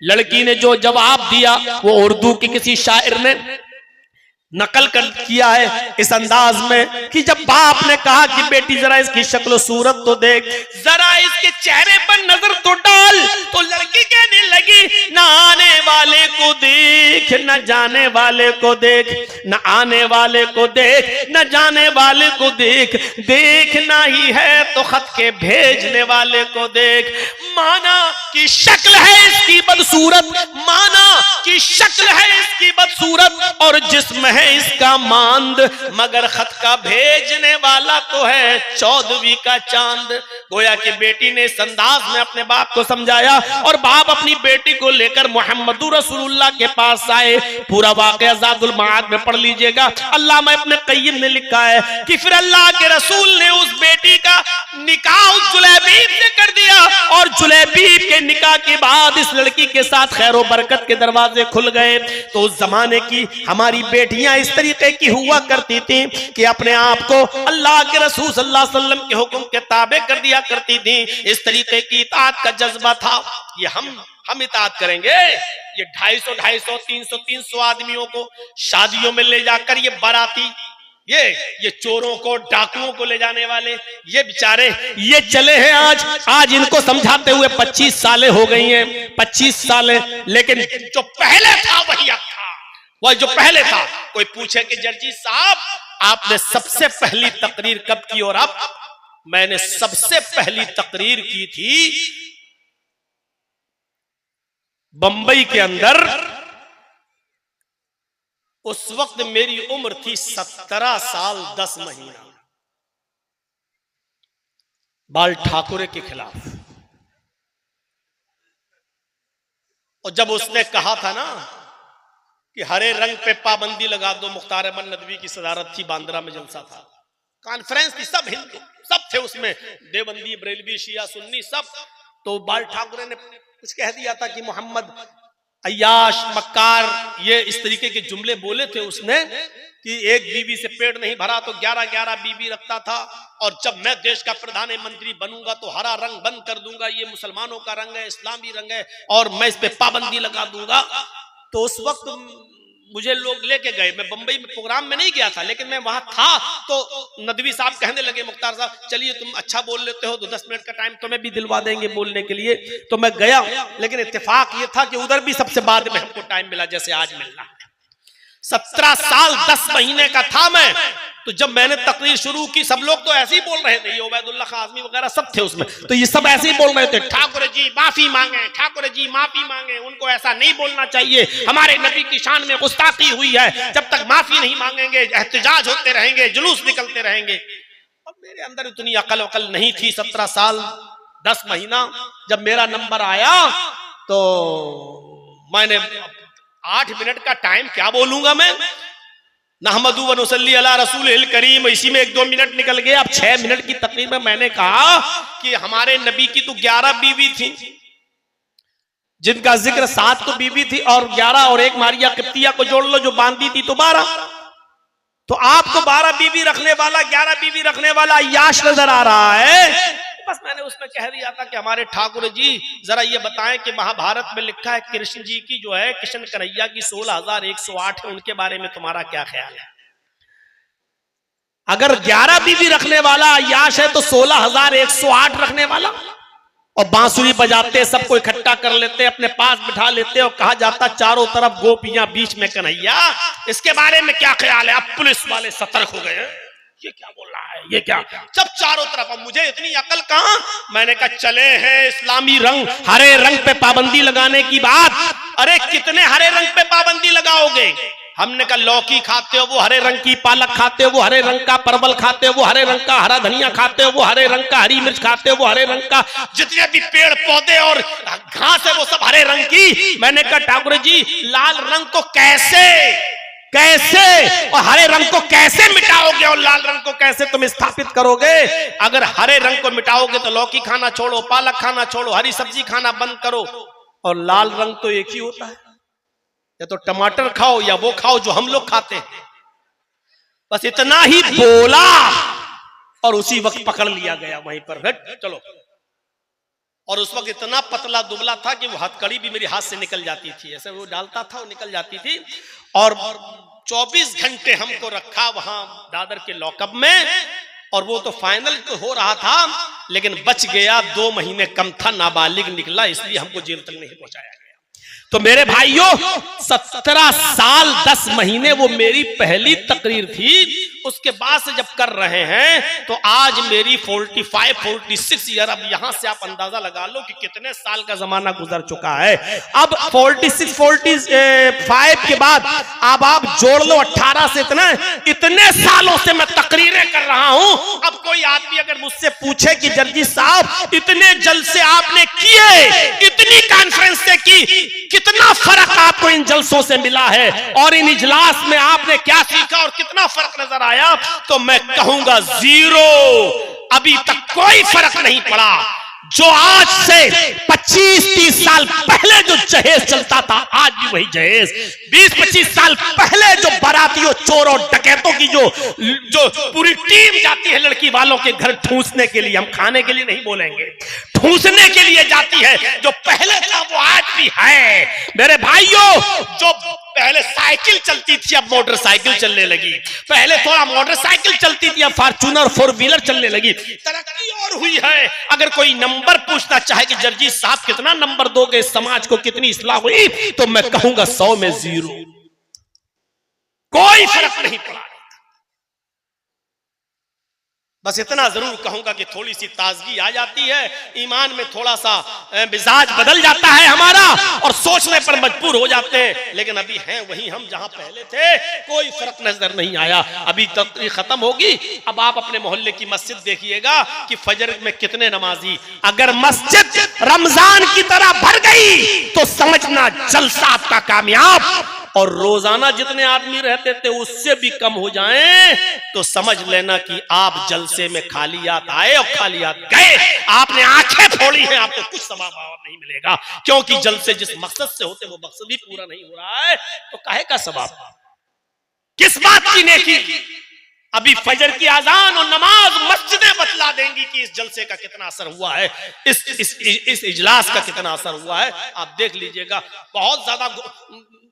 लड़की ने जो जवाब दिया वो उर्दू के किसी शायर ने नकल कर किया है इस अंदाज में कि जब बाप ने कहा कि बेटी जरा इसकी शक्ल सूरत तो देख, जरा इसके चेहरे पर नजर तो डाल, तो लड़की कहने लगी, न आने वाले को देख, न जाने वाले को देख, न आने वाले को देख, न जाने वाले को देख, देखना ही है तो खत के भेजने वाले को देख। माना कि शक्ल है इसकी बदसूरत, माना कि शक्ल है इसकी बदसूरत और जिस्म है इसका मांद, मगर खत का भेजने वाला तो है 14वीं का चांद। गोया कि बेटी ने इस अंदाज में अपने बाप को समझाया और बाप अपनी बेटी को लेकर मुहम्मदुर रसूलुल्लाह के पास आए। पूरा वाक़या ज़ादुल मआद में पढ़ लीजिएगा। अल्लामा इब्न क़य्यिम ने लिखा है कि फिर अल्लाह के रसूल ने उस बेटी का निकाह जुलैबीब से कर दिया और जुलैबीब के निकाह के बाद इस लड़की के साथ खैर व बरकत के दरवाजे खुल गए। तो उस जमाने की हमारी बेटियां इस तरीके की हुआ करती थी कि अपने आप को अल्लाह के रसूल सल्लल्लाहु अलैहि वसल्लम के हुक्म के ताबे कर दिया करती थी। इस तरीके की इताअत का जज्बा था। ये हम इताअत करेंगे। ये 250, 300 आदमियों को शादियों में ले जाकर ये बाराती, ये चोरों को, डाकुओं को ले जाने वाले, ये बेचारे ये चले हैं आज इनको समझाते हुए 25 सालें हो गई हैं, 25 सालें। लेकिन जो पहले था वही अब था, वह जो पहले था। कोई पूछे कि जर्जी साहब आपने सबसे पहली तकरीर कब की? और अब मैंने सबसे पहली तकरीर की थी बंबई के अंदर। उस वक्त मेरी उम्र थी 17 साल 10 महीना, बाल ठाकुरे के खिलाफ। और जब उसने कहा था ना कि हरे रंग पे पाबंदी लगा दो, मुख्तार अहमद नदवी की सदारत थी, बांद्रा में जलसा था, कॉन्फ्रेंस थी, सब हिंदू सब थे उसमें, देवबंदी, बरेलवी, शिया, सुन्नी सब। तो बाल ठाकुरे ने कुछ कह दिया था कि मोहम्मद अय्याश, मक्कार, ये इस तरीके के जुमले बोले थे उसने कि एक बीवी से पेट नहीं भरा तो 11-11 बीवी रखता था, और जब मैं देश का प्रधानमंत्री बनूंगा तो हरा रंग बंद कर दूंगा, ये मुसलमानों का रंग है, इस्लामी रंग है, और मैं इस पे पाबंदी लगा दूंगा। तो उस वक्त मुझे लोग लेके गए, मैं बंबई में प्रोग्राम में नहीं गया था, लेकिन मैं वहां था। तो नदवी साहब कहने लगे, मुख्तार साहब चलिए तुम अच्छा बोल लेते हो तो 10 मिनट का टाइम तुम्हें भी दिलवा देंगे बोलने के लिए। तो मैं गया, लेकिन इत्तेफाक ये था कि उधर भी सबसे बाद में हमको टाइम मिला जैसे आज मिलना है। 17 साल 10 महीने का था मैं। तो जब मैंने तकरीर शुरू की, सब लोग तो ऐसे ही बोल रहे थे, ये उबैदुल्लाह खां आज़मी वगैरह सब थे उसमें, तो ये सब ऐसे ही बोल रहे थे, ठाकुर जी माफी मांगे, ठाकुर जी माफी मांगे, उनको ऐसा नहीं बोलना चाहिए, हमारे नबी की शान में गुस्ताखी हुई है, जब तक माफी नहीं मांगेंगे एहतजाज होते रहेंगे, जुलूस निकलते रहेंगे। अब मेरे अंदर इतनी अकल वकल नहीं थी। 17 साल 10 महीना जब मेरा नंबर आया तो मैंने 8 मिनट का टाइम क्या बोलूंगा मैं, नहमदु व नुसल्ली अला रसूलिल करीम, इसी में 1-2 मिनट निकल गए। अब 6 मिनट की तकरीर में मैंने कहा कि हमारे नबी की तो 11 बीवी थी, जिनका जिक्र 7 तो बीवी थी, और 11 और एक मारिया किप्तिया को जोड़ लो जो बांधी थी तो 12। तो आपको 12 बीवी रखने वाला, 11 बीवी रखने वाला अय्याश नजर आ रहा है। बस मैंने उसमें कह दिया था कि हमारे ठाकुर जी जरा ये बताएं कि महाभारत में लिखा है कृष्ण जी की जो है, कृष्ण कन्हैया की 16,108 है, उनके बारे में तुम्हारा क्या ख्याल है? अगर 11 बीवी रखने वाला अय्याश है तो 16,108 रखने वाला, और बांसुरी बजाते सबको इकट्ठा कर लेते, अपने पास बिठा लेते, और कहा जाता चारों तरफ गोपियां बीच में कन्हैया, इसके बारे में क्या ख्याल है? अब पुलिस वाले सतर्क हो गए, ये क्या बोल रहा है, ये क्या? जब चारों तरफ, अब मुझे इतनी अकल कहां, मैंने कहा चले हैं इस्लामी रंग, हरे रंग पे पाबंदी लगाने की बात। अरे कितने हरे रंग पे पाबंदी लगाओगे? हमने कहा लौकी खाते हो वो हरे रंग की, पालक खाते हो वो हरे रंग का, परवल खाते हो वो हरे रंग का, हरा धनिया खाते हो वो हरे रंग का, हरी मिर्च खाते हो वो हरे रंग का, जितने भी पेड़ पौधे और घास है वो सब हरे रंग की। मैंने कहा ठाकुर जी लाल रंग को कैसे और हरे रंग को कैसे मिटाओगे, और लाल रंग को कैसे तुम स्थापित करोगे? अगर हरे रंग को मिटाओगे तो लौकी खाना छोड़ो, पालक खाना छोड़ो, हरी सब्जी खाना बंद करो, और लाल रंग तो एक ही होता है, या तो टमाटर खाओ या वो खाओ जो हम लोग खाते हैं। बस इतना ही बोला और उसी वक्त पकड़ लिया गया वहीं पर, चलो। और उस वक्त इतना पतला दुबला था कि वो हथकड़ी भी मेरी हाथ से निकल जाती थी, ऐसे वो डालता था वो निकल जाती थी। और 24 घंटे हमको रखा वहां दादर के लॉकअप में, और वो तो फाइनल तो हो रहा था लेकिन बच गया, 2 महीने कम था, नाबालिग निकला, इसलिए हमको जेल तक नहीं पहुंचाया गया। तो मेरे भाइयों 17 साल 10 महीने वो मेरी पहली तकरीर थी। उसके बाद से जब कर रहे हैं तो आज मेरी 45-46 ईयर, अब यहां से आप अंदाजा लगा लो कि कितने साल का जमाना गुजर चुका है। अब 46-45 के बाद अब आप जोड़ लो 18 से इतने सालों से मैं तकरीरें कर रहा हूं। अब कोई आदमी अगर मुझसे पूछे कि जर्जी साहब इतने जलसे आपने किए, इतनी कॉन्फ्रेंस से की, कितना फर्क आपको इन जलसों से मिला है और इन इजलास में आपने क्या सीखा और कितना फर्क नजर आया, तो मैं कहूंगा 0। अभी तक कोई फर्क नहीं पड़ा। जो आज से 25-30 साल पहले जो जहेज चलता था, आज भी वही जहेज। 20-25 साल पहले जो बारातियों, चोरों, डकैतों की जो पूरी टीम जाती है लड़की वालों के घर ठूसने के लिए, हम खाने के लिए नहीं बोलेंगे, ठूसने के लिए जाती है, जो पहले था वो आज भी है। मेरे भाइयों, जो पहले साइकिल चलती थी अब मोटरसाइकिल चलने लगी, पहले थोड़ा मोटरसाइकिल चलती थी अब फॉर्च्यूनर 4 व्हीलर चलने लगी, तरक्की और हुई है। अगर कोई नंबर पूछना चाहे कि जर्जी साहब कितना नंबर दोगे, समाज को कितनी इस्लाह हुई, तो मैं कहूंगा 100 में 0। कोई फर्क नहीं पड़ा। बस इतना जरूर कहूंगा कि थोड़ी सी ताजगी आ जाती है, ईमान में थोड़ा सा मिजाज बदल जाता है हमारा और सोचने पर मजबूर हो जाते हैं, लेकिन अभी हैं वही हम जहां पहले थे, कोई फर्क नजर नहीं आया। अभी तकरीर खत्म होगी, अब आप अपने मोहल्ले की मस्जिद देखिएगा कि फजर में कितने नमाजी। अगर मस्जिद रमजान की तरह भर गई तो समझना जलसा आपका कामयाब, और रोजाना जितने आदमी रहते थे उससे भी कम हो जाएं तो समझ लेना कि आप जलसे में खालियात आए और खालियात गए। आपने आंखें फोड़ी हैं, आपको कुछ सवाब नहीं मिलेगा, क्योंकि जलसे जिस मकसद से होते वो मकसद ही पूरा नहीं हो रहा है, तो काहे का सवाब, किस बात की नेकी। अभी फजर की आजान और नमाज मस्जिदें बतला देंगी कि इस जलसे का कितना असर हुआ है, इस इजलास का कितना असर हुआ है। आप देख लीजिएगा, बहुत ज्यादा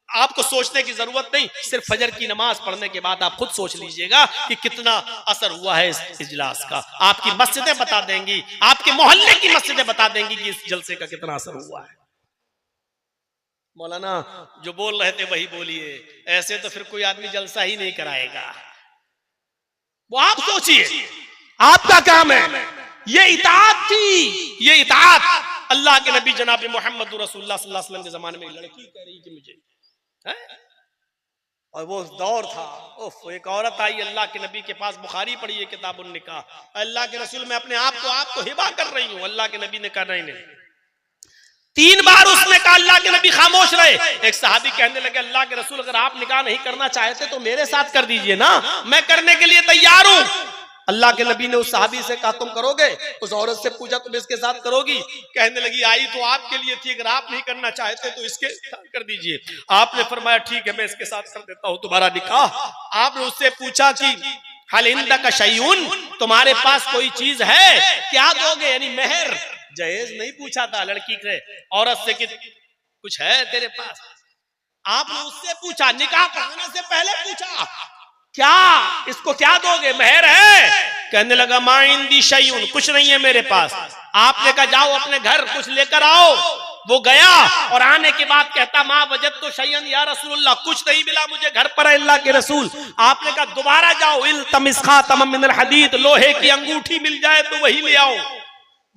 आपको सोचने की जरूरत नहीं, सिर्फ फजर की नमाज पढ़ने के बाद आप खुद सोच लीजिएगा कि कितना असर हुआ है इस इजलास का। आपकी मस्जिदें बता देंगी, आपके मोहल्ले की मस्जिदें बता देंगी कि इस जलसे का कितना असर हुआ है। मौलाना जो बोल रहे थे वही बोलिए, ऐसे तो फिर कोई आदमी जलसा ही नहीं कराएगा। वो आप सोचिए, आपका काम है, ये इताअत थी, ये इताअत अल्लाह के नबी जनाब मोहम्मद रसूलुल्लाह सल्लल्लाहु अलैहि वसल्लम के जमाने में लड़की कह रही कि मुझे है? और वो दौर था, एक औरत आई अल्लाह के नबी के पास, बुखारी पढ़ी है किताबुन निकाह, अल्लाह के रसूल मैं अपने आप को हिबा कर रही हूं। अल्लाह के नबी ने कहा नहीं। 3 बार उसने कहा, अल्लाह के नबी खामोश रहे। एक सहाबी कहने लगे अल्लाह के रसूल अगर आप निकाह नहीं करना चाहते तो मेरे साथ कर दीजिए ना, मैं करने के लिए तैयार हूं। अल्लाह के नबी ने उस सहाबी से कहा तुम करोगे? उस औरत से पूछा तुम इसके साथ करोगी? कहने लगी आई तो आपके लिए थी, अगर आप नहीं करना चाहते तो इसके साथ कर दीजिए। आपने फरमाया ठीक है मैं इसके साथ कर देता हूं तुम्हारा निकाह। आपने उससे पूछा कि हल इंदका शैउन, तुम्हारे पास कोई चीज है, क्या दोगे, यानी मेहर। जहेज नहीं पूछा था लड़की से, औरत से कि कुछ है तेरे पास। आपने उससे पूछा, निकाह पढ़ाने से पहले पूछा क्या इसको क्या दोगे, मेहर है? कहने लगा मा इंदी शैउन, कुछ नहीं है मेरे पास। आपने कहा जाओ अपने घर कुछ लेकर आओ। वो गया और आने के बाद कहता माँ वजद तो शैयन या रसूलुल्लाह, कुछ नहीं मिला मुझे घर पर अल्लाह के रसूल। आपने कहा दोबारा जाओ, इल्तमिस खातम मिनल हदीद, लोहे की अंगूठी मिल जाए तो वही ले आओ।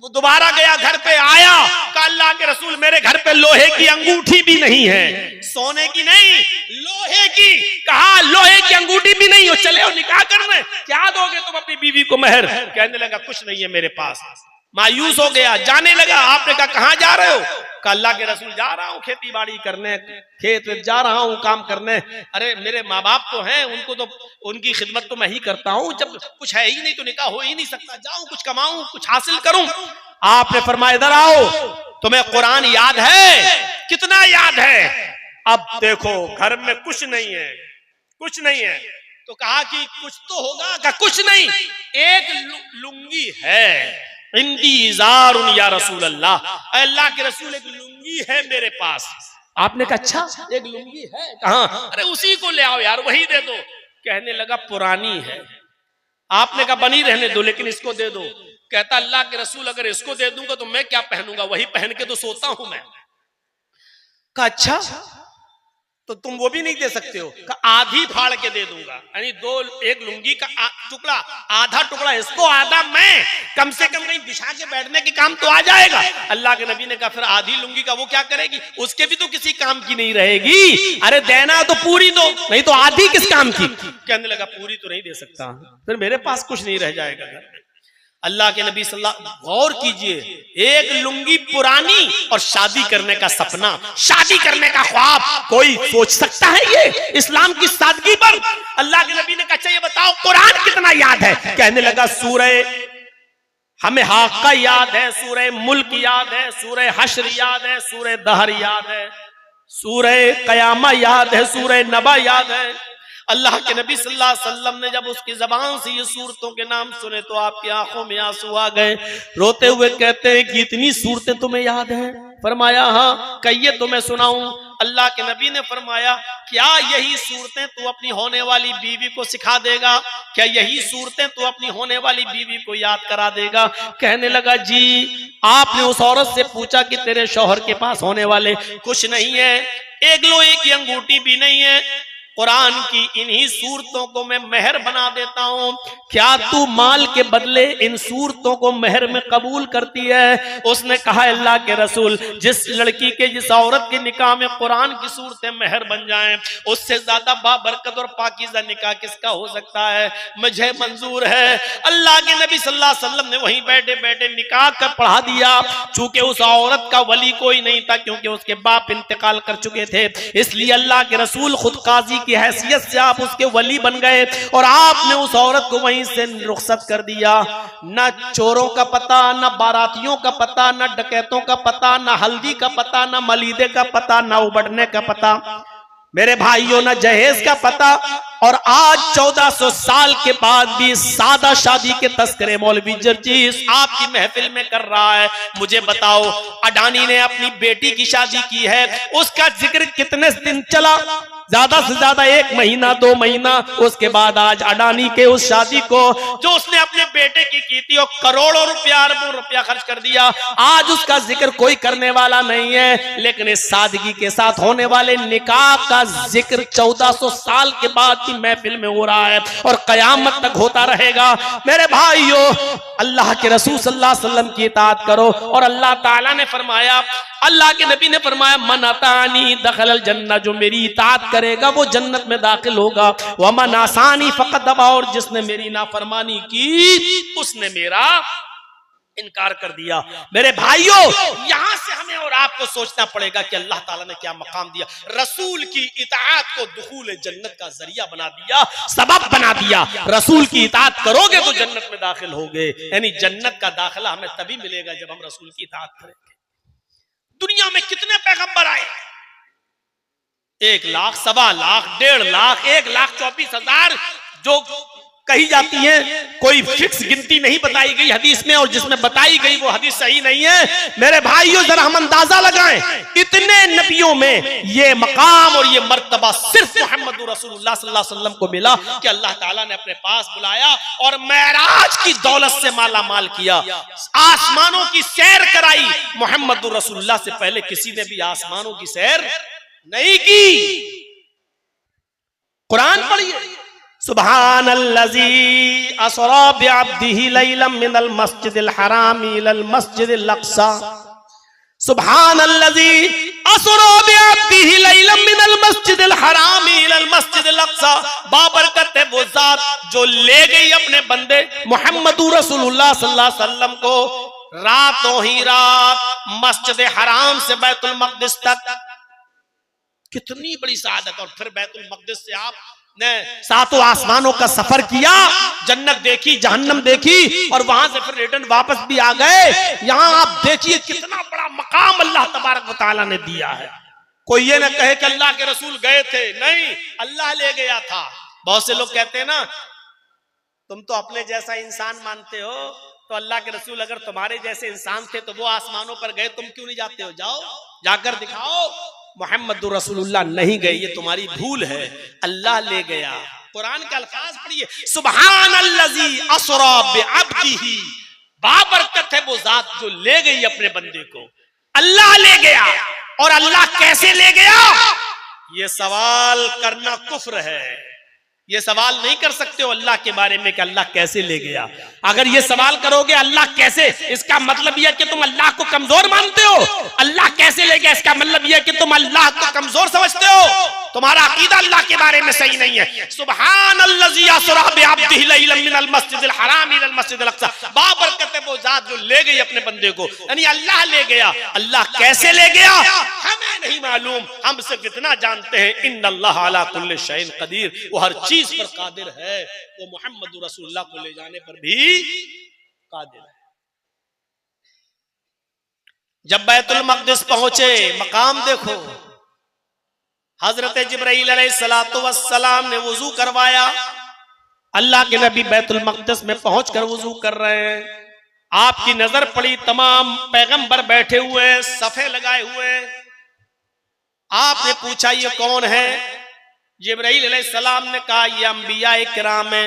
वो दोबारा गया, घर पे आया, कहा अल्लाह के रसूल मेरे घर पे लोहे की अंगूठी भी नहीं है, सोने की नहीं लोहे की। कहा लोहे की अंगूठी भी नहीं हो, चले हो निकाह करने, क्या दोगे तुम अपनी बीवी को मेहर? कहने लगा कुछ नहीं है मेरे पास। मायूस हो गया, जाने लगा। आपने कहा कहां जा रहे हो? कहा अल्लाह के रसूल जा रहा हूँ खेती बाड़ी करने, खेत जा रहा हूँ काम करने। अरे मेरे माँ बाप तो हैं, उनको तो उनकी खिदमत तो मैं ही करता हूँ, जब कुछ है ही नहीं तो निकाह हो ही नहीं सकता, जाऊं कुछ कमाऊं कुछ हासिल करूं। आपने फरमाया इधर आओ, तुम्हें कुरान याद है? कितना याद है? अब देखो घर में कुछ नहीं है, कुछ नहीं है। तो कहा कि कुछ तो होगा। कहा कुछ नहीं, एक लुंगी है, इंदी इज़ारुन या रसूल अल्लाह, अल्लाह के रसूल एक लुंगी है मेरे पास। आपने कहा अच्छा एक लुंगी है कहाँ? अरे उसी को ले आओ यार, वही दे दो। कहने लगा पुरानी है। आपने कहा बनी रहने दो लेकिन इसको दे दो। कहता अल्लाह के रसूल अगर इसको दे दूंगा तो मैं क्या पहनूंगा, वही पहन के तो सोता हूं मैं। कहा अच्छा तो तुम वो भी नहीं दे सकते हो? आधी फाड़ के दे दूंगा, यानी एक लुंगी का टुकड़ा, आधा टुकड़ा इसको आधा मैं, कम से कम कहीं बिछा के बैठने के काम तो आ जाएगा। अल्लाह के नबी ने कहा फिर आधी लुंगी का वो क्या करेगी, उसके भी तो किसी काम की नहीं रहेगी। अरे देना तो पूरी दो, नहीं तो आधी किस काम की? कहने लगा पूरी तो नहीं दे सकता, फिर मेरे पास कुछ नहीं रह जाएगा घर में। अल्लाह के नबी सल्लल्लाहु, गौर कीजिए, एक लुंगी पुरानी और शादी करने का सपना, शादी करने का ख्वाब, कोई सोच सकता है ये इस्लाम की सादगी पर? अल्लाह के नबी ने कहा ये बताओ कुरान कितना याद है? कहने लगा सूरह हमें हाका याद है, सूरह मुल्क याद है, सूरह हश्र याद है, सूरह दहर याद है, सूरह कयामा याद है, सूरह नबा याद है। अल्लाह के नबी सल्लल्लाहु अलैहि वसल्लम ने जब उसकी जबान से ये सूरतों के नाम सुने तो आपकी आंखों में आंसू आ गए। रोते हुए कहते हैं कि इतनी सूरतें तुम्हें याद है? फरमाया हाँ। कहिए तो मैं सुनाऊं। अल्लाह के नबी ने फरमाया क्या यही सूरतें तू अपनी होने वाली बीवी को सिखा देगा? क्या यही सूरतें तू अपनी होने वाली बीवी को याद करा देगा? कहने लगा जी। आपने उस औरत से पूछा कि तेरे शौहर के पास होने वाले कुछ नहीं है, एक लोहे की अंगूठी भी नहीं है, कुरान की इन्हीं सूरतों को मैं मेहर बना देता हूं, क्या तू माल के बदले इन सूरतों को मेहर में कबूल करती है? उसने कहा अल्लाह के रसूल, जिस लड़की के, जिस औरत के निकाह में कुरान की सूरतें मेहर बन जाएं, उससे ज्यादा बाबरकत और पाकीज़ा निकाह किसका हो सकता है? मुझे मंजूर है। अल्लाह के नबी सल्लल्लाहु अलैहि वसल्लम ने वहीं बैठे बैठे निकाह कर पढ़ा दिया। चूंकि उस औरत का वली कोई नहीं था, क्योंकि उसके बाप इंतकाल कर चुके थे, इसलिए अल्लाह के रसूल खुद काजी की हैसियत से आप उसके वली बन गए और आपने उस औरत को वहीं से रुखसत कर दिया। न चोरों का पता, न बारातियों का पता, न डकैतों का पता, न हल्दी का पता, न मलीदे का पता, न उबड़ने का पता, मेरे भाइयों, न जहेज का पता। और आज 1400 साल के बाद भी सादा शादी के तस्करे मौलवी जर्जीस आपकी महफिल में कर रहा है। मुझे बताओ, अडानी ने अपनी बेटी की शादी की है, उसका जिक्र कितने दिन चला? ज्यादा से ज्यादा 1 महीना 2 महीना। उसके बाद आज अडानी के उस शादी को जो उसने अपने बेटे की थी, और करोड़ों रुपया, अरबों रुपया खर्च कर दिया, आज उसका जिक्र कोई करने वाला नहीं है। लेकिन इस सादगी के साथ होने वाले निकाह का जिक्र 1400 साल के बाद की महफिल में हो रहा है और कयामत तक होता रहेगा। मेरे भाइयों, अल्लाह के रसूल सल्लल्लाहु अलैहि वसल्लम की इताअत करो। और अल्लाह ताला ने फरमाया, अल्लाह के नबी ने फरमाया, मन अतानी दखलल जन्नह, जो मेरी इताअत करेगा वो जन्नत में दाखिल होगा। व मन आसानी फकत दबा, और जिसने मेरी नाफरमानी की उसने मेरा इनकार कर दिया। मेरे भाइयों, यहां से हमें और आपको सोचना पड़ेगा कि अल्लाह ताला ने क्या मकाम दिया। रसूल की इताअत को दुखूल जन्नत का जरिया बना दिया, सबब बना दिया। रसूल की इताअत करोगे तो जन्नत में दाखिल होगे। यानी जन्नत का दाखिला हमें तभी मिलेगा जब हम रसूल की इताअत करेंगे। दुनिया में कितने पैगंबर आए? 1 लाख, 1.25 लाख, 1.5 लाख, 1,24,000 जो कही जाती है। कोई फिक्स गिनती नहीं बताई गई हदीस में, और जिसमें बताई गई वो हदीस सही नहीं है। मेरे भाइयों, जरा हम अंदाजा लगाएं, इतने नबियों में ये मकाम और ये मर्तबा सिर्फ मोहम्मद रसूलुल्लाह सल्लल्लाहु अलैहि वसल्लम को मिला कि अल्लाह ताला ने अपने पास बुलाया और मेराज की दौलत से माला माल किया, आसमानों की सैर कराई। मोहम्मद रसूलुल्लाह से पहले किसी ने भी आसमानों की सैर नहीं की। कुरान पढ़िए, सुब्हानल्लज़ी असरा बिअब्दिही लैलन मिनल मस्जिदिल हराम इलल मस्जिदिल अक़सा, सुब्हानल्लज़ी असरा बिअब्दिही लैलन मिनल मस्जिदिल हराम इलल मस्जिदिल अक़सा। बाबरकत है वो जात जो ले गई अपने बंदे मोहम्मद रसूलुल्लाह सल्लल्लाहु अलैहि वसल्लम को रातों ही रात मस्जिद हराम से बैतुल मक़दिस तक। कितनी बड़ी सआदत। और फिर बैतुल मक़दिस से आप ने 7 आसमानों का सफर किया, जन्नत देखी, जहन्नम देखी, और वहां से फिर रिटर्न वापस भी आ गए। यहां आप देखिए कितना बड़ा मकाम अल्लाह तबारक व तआला ने दिया है। कोई ये ना कहे कि अल्लाह के रसूल गए थे, नहीं, अल्लाह ले गया था। बहुत से लोग कहते हैं ना, तुम तो अपने जैसा इंसान मानते हो, तो अल्लाह के रसूल अगर तुम्हारे जैसे इंसान थे तो वो आसमानों पर गए, तुम क्यों नहीं जाते हो? जाओ, जाकर दिखाओ। मोहम्मद रसूलुल्लाह नहीं गए, ये तुम्हारी भूल है, अल्लाह ले गया। कुरान के अल्फाज पढ़िए, सुब्हानल्लज़ी असरा बिअब्दिही, बाबरकत है वो जात जो ले गई अपने बंदे को। अल्लाह ले गया। और अल्लाह कैसे ले गया, ये सवाल करना कुफ्र है। ये सवाल नहीं कर सकते हो अल्लाह के बारे में कि अल्लाह कैसे ले गया। अगर ये सवाल करोगे अल्लाह कैसे, इसका मतलब यह कि तुम अल्लाह को कमजोर मानते हो। अल्लाह कैसे ले गया, इसका मतलब यह कि तुम अल्लाह को कमजोर समझते हो। तुम्हारा अकीदा अल्लाह के बारे में सही नहीं है। सुब्हानल्लज़ी असरा बिअब्दिही लैलन मिनल मस्जिदिल हराम इलल मस्जिदिल अक़सा, बाबरकत है वो जात जो ले गई अपने बंदे को, यानी अल्लाह ले गया। अल्लाह कैसे ले गया हमें नहीं मालूम, हम सिर्फ इतना जानते हैं, इन्नल्लाह अला कुल्लि शैइन क़दीर, वो हर चीज पर कादिर है। वो मोहम्मद रसूलुल्लाह को ले जाने पर भी कादिर है। जब बैतुल मक़दिस पहुंचे, मकाम देखो, हजरत जिब्राइल अलैहिस्सलातु वस्सलाम ने वुजू करवाया। अल्लाह के नबी बैतुल मक़दिस में पहुंचकर वुजू कर रहे हैं। आपकी नजर पड़ी, तमाम पैगंबर बैठे हुए, सफे लगाए हुए। आपने पूछा ये कौन है? जिब्राइल अलैहिस्सलाम ने कहा ये अंबिया किराम है,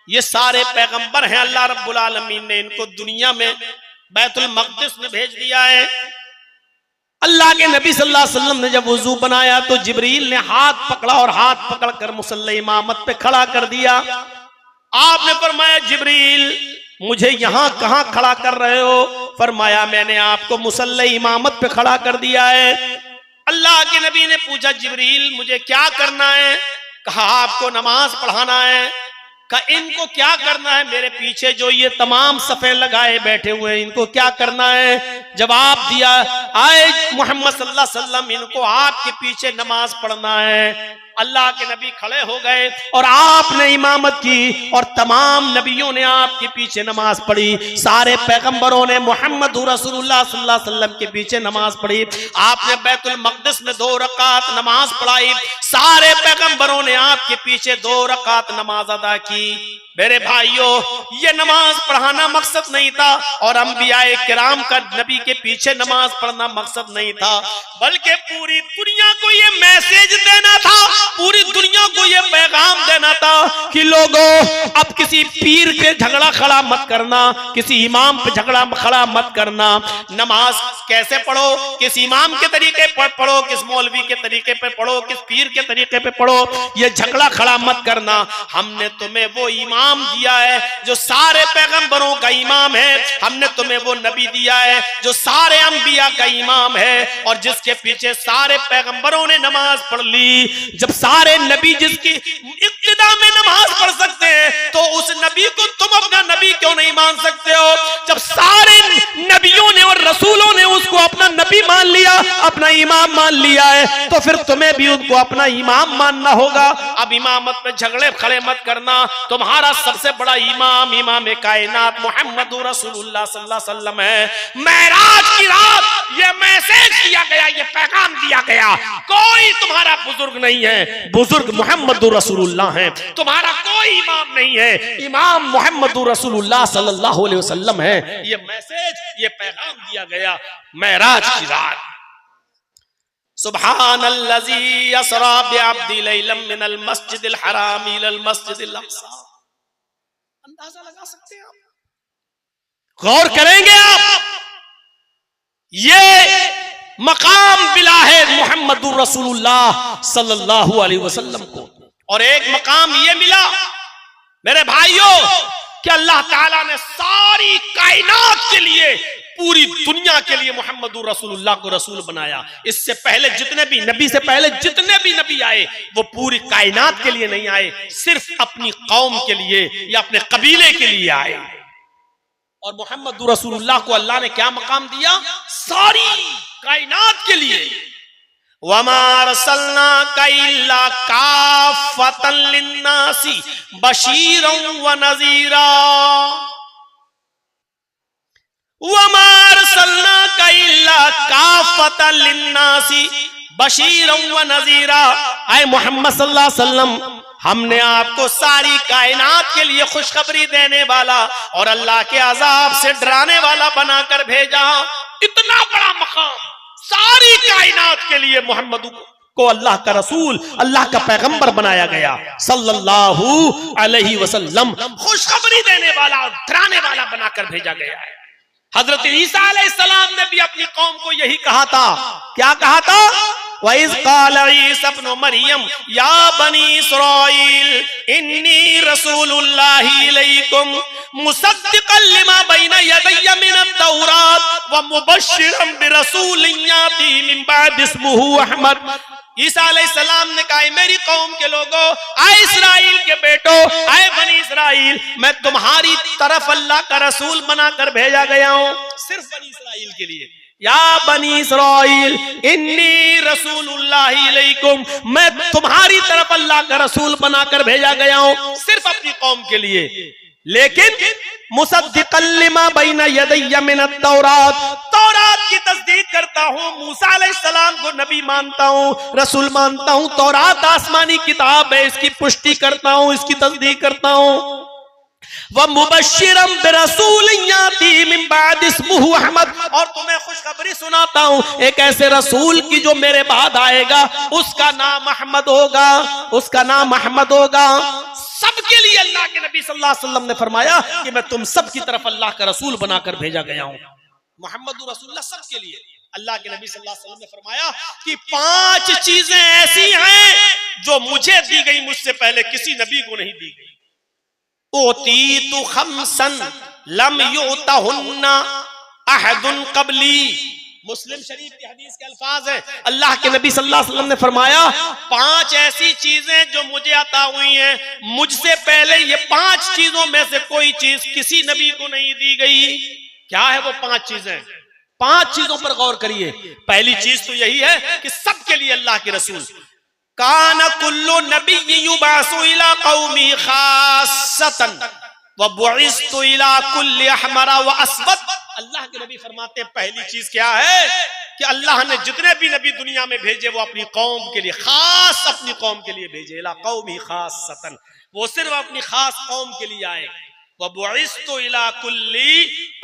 ये सारे पैगंबर हैं। अल्लाह रब्बुल आलमीन ने इनको दुनिया में बैतुल मक़दिस में भेज दिया है। अल्लाह के नबी सल्लल्लाहु अलैहि वसल्लम ने जब वुजू बनाया तो जिब्रील ने हाथ पकड़ा और हाथ पकड़कर मुसल्ला इमामत पे खड़ा कर दिया। आपने फरमाया जिब्रील मुझे यहां कहां खड़ा कर रहे हो? फरमाया मैंने आपको मुसल्ला इमामत पे खड़ा कर दिया है। अल्लाह के नबी ने पूछा जिब्रील मुझे क्या करना है? कहा आपको नमाज पढ़ाना है। कहा इनको क्या करना है? मेरे पीछे जो ये तमाम सफ़े लगाए बैठे हुए हैं इनको क्या करना है? जवाब दिया आए मोहम्मद सल्लल्लाहु अलैहि वसल्लम इनको आपके पीछे नमाज पढ़ना है। अल्लाह के नबी खड़े हो गए और आपने इमामत की और तमाम नबियों ने आपके पीछे नमाज पढ़ी। सारे पैगंबरों ने मोहम्मद रसूलुल्लाह सल्लल्लाहु अलैहि वसल्लम के पीछे नमाज पढ़ी। आपने बैतुल मक़दिस में 2 रकात नमाज पढ़ाई। सारे पैगंबरों ने आपके पीछे 2 रकात नमाज अदा की। मेरे भाइयों ये नमाज पढ़ाना मकसद नहीं था और अंबियाए किराम का नबी के पीछे नमाज पढ़ना मकसद नहीं था, बल्कि पूरी दुनिया को ये मैसेज देना था, पूरी दुनिया को ये पैगाम देना था कि लोगों अब किसी पीर पे झगड़ा खड़ा मत करना, किसी इमाम पे झगड़ा खड़ा मत करना। नमाज कैसे पढ़ो? किस इमाम के तरीके पर पढ़ो, किस मौलवी के तरीके पे पढ़ो, किस पीर के तरीके पे पढ़ो, ये झगड़ा खड़ा मत करना। हमने तुम्हें वो इमाम दिया है जो सारे पैगंबरों का इमाम है, हमने तुम्हें वो नबी दिया है जो सारे अंबिया का इमाम है और जिसके पीछे सारे पैगंबरों ने नमाज पढ़ ली। जब सारे नबी जिसकी इक्तिदा में नमाज पढ़ सकते हैं तो उस नबी को तुम अपना नबी क्यों नहीं मान सकते हो? जब सारे नबियों ने और रसूलों ने उसको अपना नबी मान लिया, अपना इमाम मान लिया है, तो फिर तुम्हें भी उनको अपना इमाम मानना होगा। अब इमामत में झगड़े खड़े मत करना। तुम्हारा सबसे बड़ा इमाम इमाम कायनात मोहम्मद रसूलुल्लाह सल्लल्लाहु अलैहि वसल्लम है। मेराज की रात ये मैसेज दिया गया, ये पैगाम दिया गया, कोई तुम्हारा बुजुर्ग नहीं है, बुजुर्ग मोहम्मद रसूलुल्लाह है। तुम्हारा कोई इमाम नहीं है, इमाम मोहम्मद रसूलुल्लाह सल्लल्लाहु अलैहि वसल्लम है। ये मैसेज, ये पैगाम दिया गया मेराज की रात। सुब्हानल्लज़ी असरा बिअब्दी लैलन मिनल मस्जिदिल हराम इलल मस्जिदिल अक़सा। अंदाजा लगा सकते हैं आप? गौर करेंगे आप? ये मकाम मिला है मोहम्मदुर रसूलुल्लाह सल्लल्लाहु अलैहि वसल्लम को। और एक मकाम ये मिला मेरे भाइयों कि अल्लाह ताला ने सारी कायनात के लिए, पूरी दुनिया के लिए मोहम्मदुर रसूलुल्लाह को रसूल बनाया। इससे पहले जितने भी नबी से पहले जितने भी नबी आए वो पूरी कायनात के लिए नहीं आए, सिर्फ अपनी कौम के लिए या अपने कबीले के लिए आए। और मोहम्मदुर रसूलुल्लाह को अल्लाह ने क्या मकाम दिया? सारी कायनात के लिए। वमा अरसलनाका इल्ला काफ़तन लिन्नासी बशीरन व नज़ीरा। वमा अरसलनाका इल्ला काफ़तन लिन्नासी बशीरन व नज़ीरा। आए मोहम्मद सल्लल्लाहु अलैहि वसल्लम, हमने आपको सारी कायनात के लिए खुशखबरी देने वाला और अल्लाह के अजाब से डराने वाला बनाकर भेजा। इतना बड़ा मकाम सारी कायनात के लिए मोहम्मद को अल्लाह का रसूल, अल्लाह का पैगंबर बनाया गया सल्लल्लाहु अलैहि वसल्लम। खुशखबरी देने वाला और डराने वाला बनाकर भेजा गया है। हजरत ईसा अलैहिस्सलाम ने भी अपनी कौम को यही कहा था। क्या कहा था? वइज़ क़ाल ईसा इब्नु मरियम या बनी इस्राईल इन्नी रसूलुल्लाहि इलैकुम मुसद्दिक़न लिमा बैना यदैया मिनत तौरात व मुबश्शिरन बिरसूलिन याती मिन बाद इस्मुहु अहमद। ईसा अलैहिस्सलाम ने कहा मेरी कौम के लोगों, आए इस्राइल के बेटो, आए बनी इस्राइल, मैं तुम्हारी तरफ अल्लाह का रसूल बनाकर भेजा गया हूं, सिर्फ बनी इस्राइल के लिए। या बनी इस्राइल इन्नी रसूलुल्लाहि इलैकुम, मैं तुम्हारी तरफ अल्लाह का रसूल बनाकर भेजा गया हूं, सिर्फ अपनी कौम के लिए। लेकिन मुसद्दिक़न लिमा बैना यदैया मिनत तौरात, तौरात की तस्दीक करता हूँ, मूसा अलैहिस्सलाम को नबी मानता हूँ, रसूल मानता हूँ। तौरात आसमानी किताब है, इसकी पुष्टि करता हूँ, इसकी तस्दीक करता हूँ। वह मुबश्शिरम बिरसूलिन याती मिन बाद इस्मुहु अहमद, और तुम्हें खुशखबरी सुनाता हूँ एक ऐसे रसूल की जो मेरे बाद आएगा, उसका नाम अहमद होगा, उसका नाम अहमद होगा। सबके लिए अल्लाह के नबी सल्लल्लाहु अलैहि वसल्लम ने फरमाया कि मैं तुम सब की तरफ अल्लाह का रसूल बनाकर भेजा गया हूं। मोहम्मद रसूलुल्लाह सबके लिए। अल्लाह के नबी सल्लल्लाहु अलैहि वसल्लम ने फरमाया कि 5 चीजें ऐसी हैं जो मुझे दी गई, मुझसे पहले किसी नबी को नहीं दी गई। ओतीतु खम्सन लम युतहुन्ना अहदुन क़ब्ली। मुस्लिम शरीफ की हदीस के अल्फाज है, अल्लाह के नबी सल्लल्लाहु अलैहि वसल्लम ने फरमाया 5 ऐसी चीजें जो मुझे अता हुई हैं, मुझसे पहले ये 5 चीजों में से कोई चीज किसी नबी को नहीं दी गई। क्या है वो 5 चीजें? 5 चीजों पर गौर करिए। पहली चीज तो यही है कि सबके लिए अल्लाह के रसूल, कान कुल्लु नबी युबासु इला कौमी खासतन व बुइस्तु इला कुल्लि अहमरा व अस्वद। अल्लाह के नबी फरमाते हैं पहली चीज क्या है कि अल्लाह ने जितने भी नबी दुनिया में भेजे वो अपनी कौम के लिए, खास अपनी कौम के लिए भेजे। इला कौमी खासतन, वो सिर्फ अपनी खास कौम के लिए आए। वबुइस्तु इला कुल्ली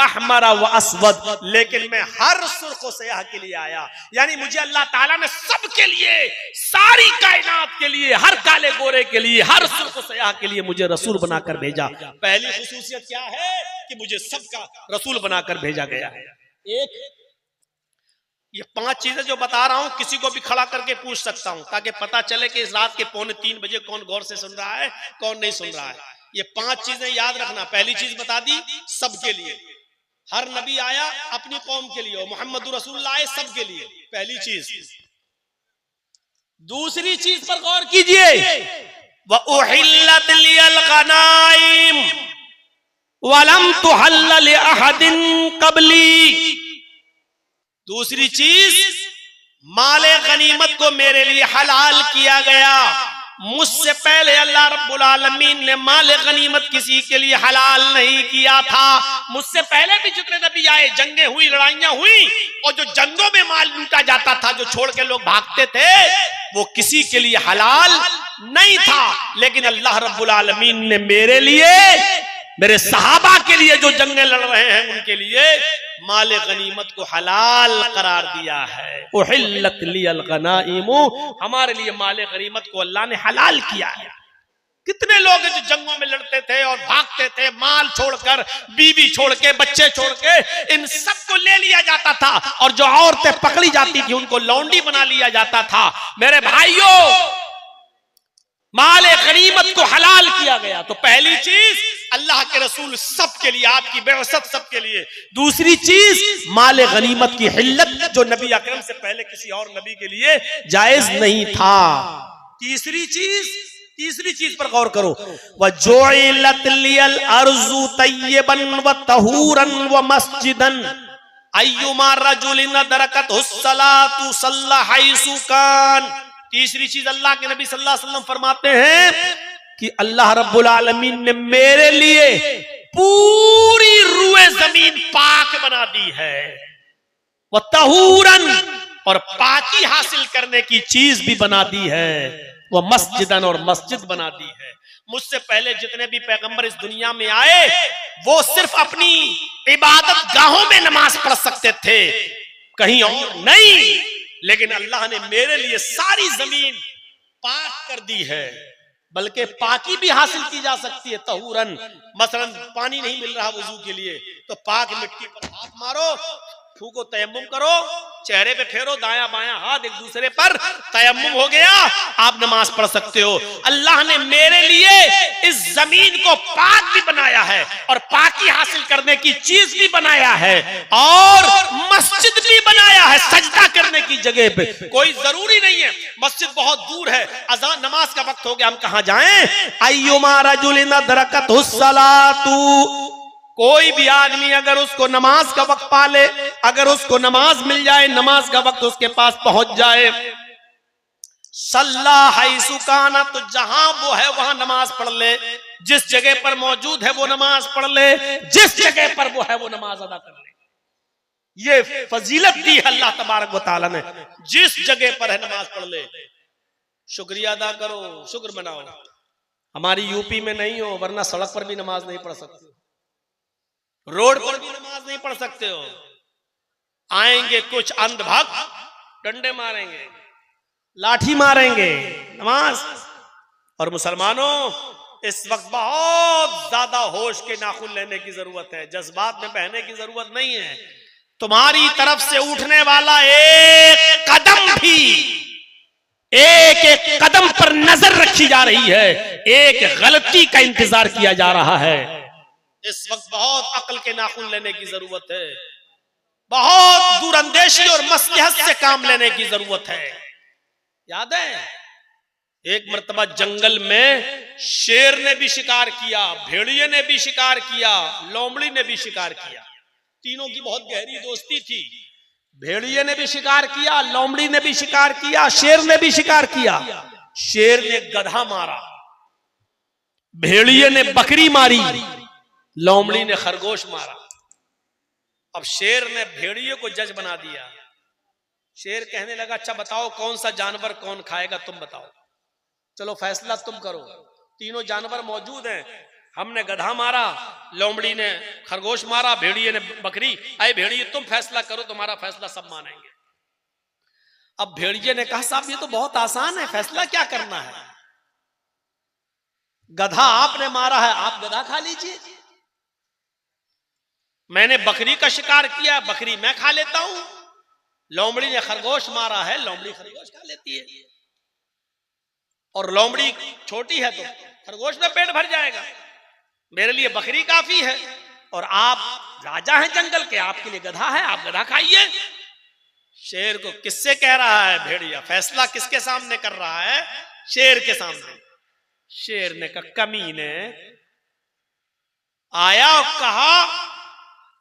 अहमरा व अस्वद, लेकिन मैं हर सुर्ख व सयाह के लिए आया। यानी मुझे अल्लाह ताला ने सबके लिए, सारी कायनात के लिए, हर काले गोरे के लिए, हर सुर्ख व सयाह के लिए मुझे रसूल बनाकर भेजा। पहली खुसूसियत क्या है कि मुझे सबका रसूल बनाकर भेजा गया है। एक ये 5 चीजें जो बता रहा हूं किसी को भी खड़ा करके पूछ सकता हूं, ताकि पता चले कि इस रात के 2:45 बजे कौन गौर से सुन रहा है, कौन नहीं सुन रहा है। ये 5 चीजें याद रखना। पहली चीज बता दी सबके लिए, हर नबी आया अपनी कौम के लिए, मोहम्मद रसूलुल्लाह आए सबके लिए, पहली चीज। दूसरी चीज पर गौर कीजिए, व उहिल्लत लियल गनाइम वलम तुहल्ल लि अहदिन क़ब्ली। दूसरी चीज, माले गनीमत को मेरे लिए हलाल किया गया। मुझसे पहले अल्लाह रब्बुल आलमीन ने माले गनीमत किसी के लिए हलाल नहीं किया था। मुझसे पहले भी जितने नबी आए, जंगें हुई, लड़ाइयां हुई, और जो जंगों में माल लूटा जाता था, जो छोड़ के लोग भागते थे, वो किसी के लिए हलाल नहीं था। लेकिन अल्लाह रब्बुल आलमीन ने मेरे लिए, मेरे सहाबा के लिए जो जंगें लड़ रहे हैं उनके लिए माले गनीमत को हलाल करार दिया है। उहिल्लत लियल गनाइमु, हमारे लिए माले गनीमत को अल्लाह ने हलाल किया है। कितने लोग जो जंगों में लड़ते थे और भागते थे, माल छोड़कर, बीवी छोड़ के, बच्चे छोड़ के, इन सबको ले लिया जाता था, और जो औरतें पकड़ी जाती थी उनको लौंडी बना लिया जाता था। मेरे भाइयों, माले गनीमत को हलाल किया गया। तो पहली चीज अल्लाह के रसूल सबके लिए, आपकी बेअसत सबके लिए। दूसरी चीज माले गनीमत की हिल्लत, जो नबी अकरम से पहले किसी और नबी के लिए जायज नहीं था। तीसरी चीज पर गौर करो, व जुइलत लियल अर्जु तय्यबन व तहूरन व मस्जिदन अय्युमा रजुलिन दरकतहु सलातु सल्ला हैसु कान। तीसरी चीज अल्लाह के नबी सल्लल्लाहु अलैहि वसल्लम फरमाते हैं कि अल्लाह रब्बुल आलमीन ने मेरे लिए पूरी रूए जमीन पाक बना दी है। वह तहूरन, और पाकी हासिल करने की चीज भी बना दी है। वह मस्जिदन, और मस्जिद बना दी है। मुझसे पहले जितने भी पैगंबर इस दुनिया में आए वो सिर्फ अपनी इबादत गाहों में नमाज पढ़ सकते थे, कहीं और नहीं। लेकिन अल्लाह ने मेरे लिए सारी जमीन पाक कर दी है। बल्कि पाकी भी हासिल की जा सकती है। तहूरन, मसलन पानी नहीं मिल रहा वुजू के लिए, तो पाक मिट्टी पर हाथ मारो, फूको, तयम्मुम करो, चेहरे पे फेरो, दाया बाया हाथ एक दूसरे पर, तयम्मुम हो गया, आप नमाज पढ़ सकते हो। अल्लाह ने मेरे लिए इस जमीन को पाक भी बनाया है, और पाकी हासिल करने की चीज भी बनाया है, और मस्जिद भी बनाया है सजदा करने की जगह पे। कोई जरूरी नहीं है, मस्जिद बहुत दूर है, अज़ान नमाज का वक्त हो गया, हम कहां जाएं? अय्युमा रजुलिन दरकतहु सलातु, कोई भी आदमी अगर उसको नमाज का वक्त पाले, अगर उसको नमाज मिल जाए, नमाज का वक्त उसके पास पहुंच जाए, सल्ला हैसु काना, तो जहां वो है वहां नमाज पढ़ ले। जिस जगह पर मौजूद है वो नमाज पढ़ ले, जिस जगह पर वो है वो नमाज अदा कर ले। ये फजीलत दी है अल्लाह तबारक व तआला ने, जिस जगह पर है नमाज पढ़ ले। शुक्रिया अदा करो, शुक्र मनाओ। हमारी यूपी में नहीं हो, वरना सड़क पर भी नमाज नहीं पढ़ सकते, रोड पर भी नमाज नहीं पढ़ सकते हो। आएंगे कुछ अंधभक्त, डंडे मारेंगे, लाठी मारेंगे, नमाज। और मुसलमानों, इस वक्त बहुत ज्यादा होश के नाखून लेने की जरूरत है, जज्बात में बहने की जरूरत नहीं है। तुम्हारी तरफ से उठने वाला एक कदम भी, एक एक कदम पर नजर रखी जा रही है, एक गलती का इंतजार किया जा रहा है। इस वक्त बहुत अक्ल के नाखून लेने की जरूरत है, बहुत दूरंदेशी और मसलहत से काम लेने की जरूरत है। याद है एक मर्तबा जंगल में शेर ने भी शिकार किया, भेड़िए ने भी शिकार किया, लोमड़ी ने भी शिकार किया। तीनों की बहुत गहरी दोस्ती थी। भेड़िए ने भी शिकार किया, लोमड़ी ने भी शिकार किया, शेर ने भी शिकार किया। शेर ने गधा मारा, भेड़िए ने बकरी मारी, लोमड़ी ने खरगोश मारा। अब शेर ने भेड़िए को जज बना दिया। शेर कहने लगा, अच्छा बताओ कौन सा जानवर कौन खाएगा, तुम बताओ, चलो फैसला तुम करो। तीनों जानवर मौजूद हैं, हमने गधा मारा, लोमड़ी ने खरगोश मारा, भेड़िए ने बकरी। अरे भेड़िए तुम फैसला करो, तुम्हारा फैसला सब मानेंगे। अब भेड़िए ने कहा, साहब ये तो बहुत आसान है, फैसला क्या करना है, गधा आपने मारा है, आप गधा खा लीजिए। मैंने बकरी का शिकार किया, बकरी मैं खा लेता हूं। लोमड़ी ने खरगोश मारा है, लोमड़ी खरगोश खा लेती है। और लोमड़ी छोटी है तो खरगोश में पेट भर जाएगा, मेरे लिए बकरी काफी है। और आप राजा हैं जंगल के, आपके लिए गधा है, आप गधा खाइए। शेर को किससे कह रहा है भेड़िया, फैसला किसके सामने कर रहा है, शेर के सामने। शेर ने कहा, कमीने आया और कहा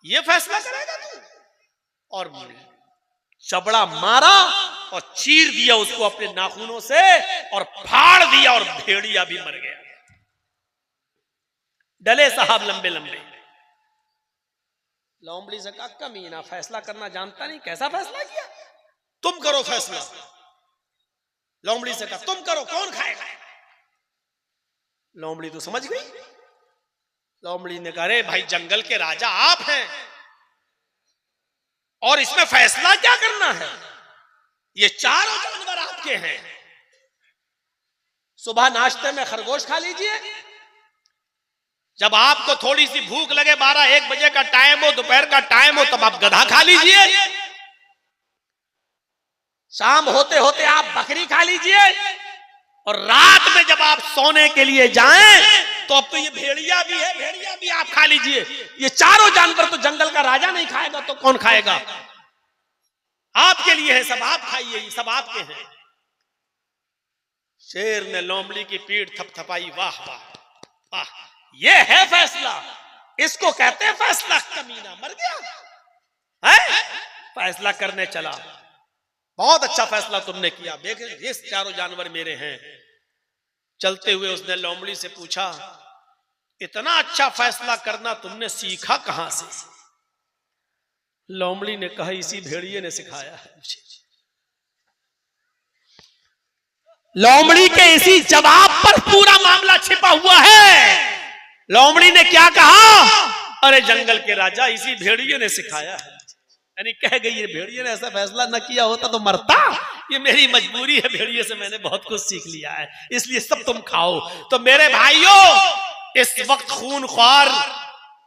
ये फैसला करेगा तू, और चबड़ा मारा और चीर दिया उसको अपने नाखूनों से और फाड़ दिया, और भेड़िया भी मर गया। डले साहब लंबे लंबे। लोमड़ी से कहा, कमीना फैसला करना जानता नहीं, कैसा फैसला किया, तुम करो फैसला। लोमड़ी से कहा, तुम करो, कौन खाएगा। लोमड़ी तो समझ गई। लोमड़ी ने कहा, अरे भाई जंगल के राजा आप हैं और इसमें फैसला क्या करना है, ये चारों जानवर आपके हैं। सुबह नाश्ते में खरगोश खा लीजिए, जब आपको थोड़ी सी भूख लगे, 12-1 बजे का टाइम हो, दोपहर का टाइम हो, तब आप गधा खा लीजिए। शाम होते होते आप बकरी खा लीजिए, और रात में जब आप सोने के लिए जाएं तो अब तो ये भेड़िया भी है, भेड़िया भी आप खा लीजिए। ये चारों जानवर तो जंगल का राजा नहीं खाएगा तो कौन खाएगा, आपके लिए है, सब आप खाइए, ये सब आपके हैं। शेर ने लोमड़ी की पीठ थपथपाई, वाह वाह वाह, ये है फैसला, इसको कहते हैं फैसला। कमीना मर गया है, फैसला करने चला, बहुत अच्छा फैसला तुमने किया, देख ये चारों जानवर मेरे हैं। चलते हुए उसने लोमड़ी से पूछा, इतना अच्छा फैसला करना तुमने सीखा कहां से। लोमड़ी ने कहा, इसी भेड़िए ने सिखाया है मुझे। लोमड़ी के इसी जवाब पर पूरा मामला छिपा हुआ है। लोमड़ी ने क्या कहा, अरे जंगल के राजा इसी भेड़िए ने सिखाया है। यानी कह गई, ये भेड़िए ने ऐसा फैसला न किया होता तो मरता, ये मेरी मजबूरी है, भेड़िए से मैंने बहुत कुछ सीख लिया है, इसलिए सब तुम खाओ। तो मेरे भाइयों, इस वक्त खूनख्वार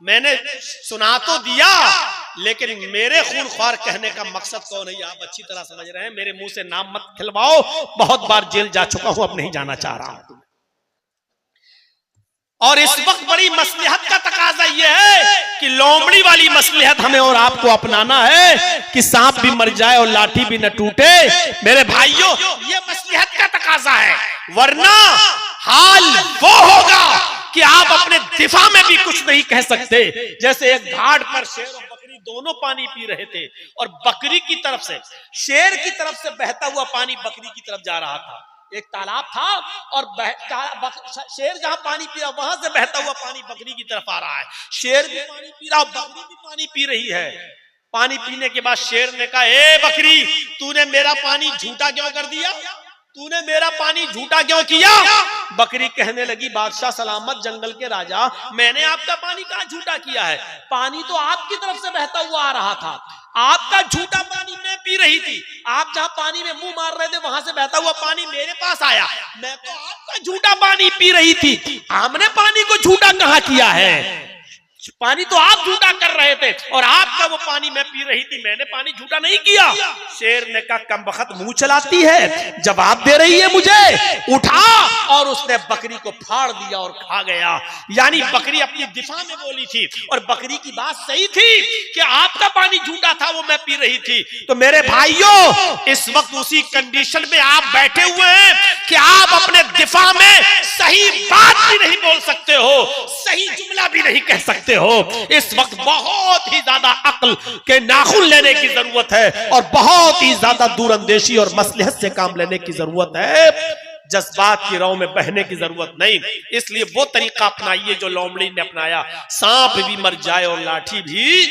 मैंने सुना तो दिया, लेकिन मेरे खूनख्वार कहने का मकसद कौन है, आप अच्छी तरह समझ रहे हैं। मेरे मुंह से नाम मत खिलवाओ, बहुत बार जेल जा चुका हूं, अब नहीं जाना चाह रहा हूं। और इस वक्त बड़ी मसलहत का तकाजा यह है कि लोमड़ी वाली मसलहत हमें और आपको अपनाना है कि सांप भी मर जाए और लाठी भी न टूटे। मेरे भाइयों, ये मसलहत का तकाजा है, वरना हाल वो होगा कि आप अपने दिफा में भी कुछ नहीं कह सकते। जैसे एक घाट पर शेर और बकरी दोनों पानी पी रहे थे, और बकरी की तरफ से, शेर की तरफ से बहता हुआ पानी बकरी की तरफ जा रहा था। एक तालाब था और शेर जहां पानी पी रहा, वहां से बहता हुआ पानी बकरी की तरफ आ रहा है। शेर भी पानी पी रहा, बकरी भी पानी पी रही है। पानी पीने के बाद शेर ने कहा, ए बकरी, तूने मेरा पानी झूठा क्यों कर दिया, तूने मेरा पानी झूठा क्यों किया। बकरी कहने लगी, बादशाह सलामत, जंगल के राजा, मैंने आपका पानी कहाँ झूठा किया है, पानी तो आपकी तरफ से बहता हुआ आ रहा था, आपका झूठा पानी मैं पी रही थी, आप जहां पानी में मुंह मार रहे थे वहां से बहता हुआ पानी मेरे पास आया, मैं तो आपका झूठा पानी पी रही थी, हमने पानी को झूठा कहां किया है। पानी तो आप झूठा कर रहे थे और आपका वो पानी मैं पी रही थी, मैंने पानी झूठा नहीं किया। शेर ने कहा कमबख्त मुंह चलाती है, जवाब दे रही है मुझे, उठा और उसने बकरी को फाड़ दिया और खा गया। यानी बकरी अपनी दिफा में बोली थी और बकरी की बात सही थी कि आपका पानी झूठा था, वो मैं पी रही थी। तो मेरे भाइयों, इस वक्त उसी कंडीशन में आप बैठे हुए हैं कि आप अपने दिफा में सही बात भी नहीं बोल सकते हो, सही जुमला भी नहीं कह सकते हो। इस वक्त बहुत ही ज्यादा अक्ल के नाखून लेने की जरूरत है और बहुत ही ज्यादा दूरंदेशी और मसलहत से काम लेने की जरूरत है, जज्बात की राह में बहने की जरूरत नहीं। इसलिए वो तरीका अपनाइए जो लोमड़ी ने अपनाया, सांप भी मर जाए और लाठी भी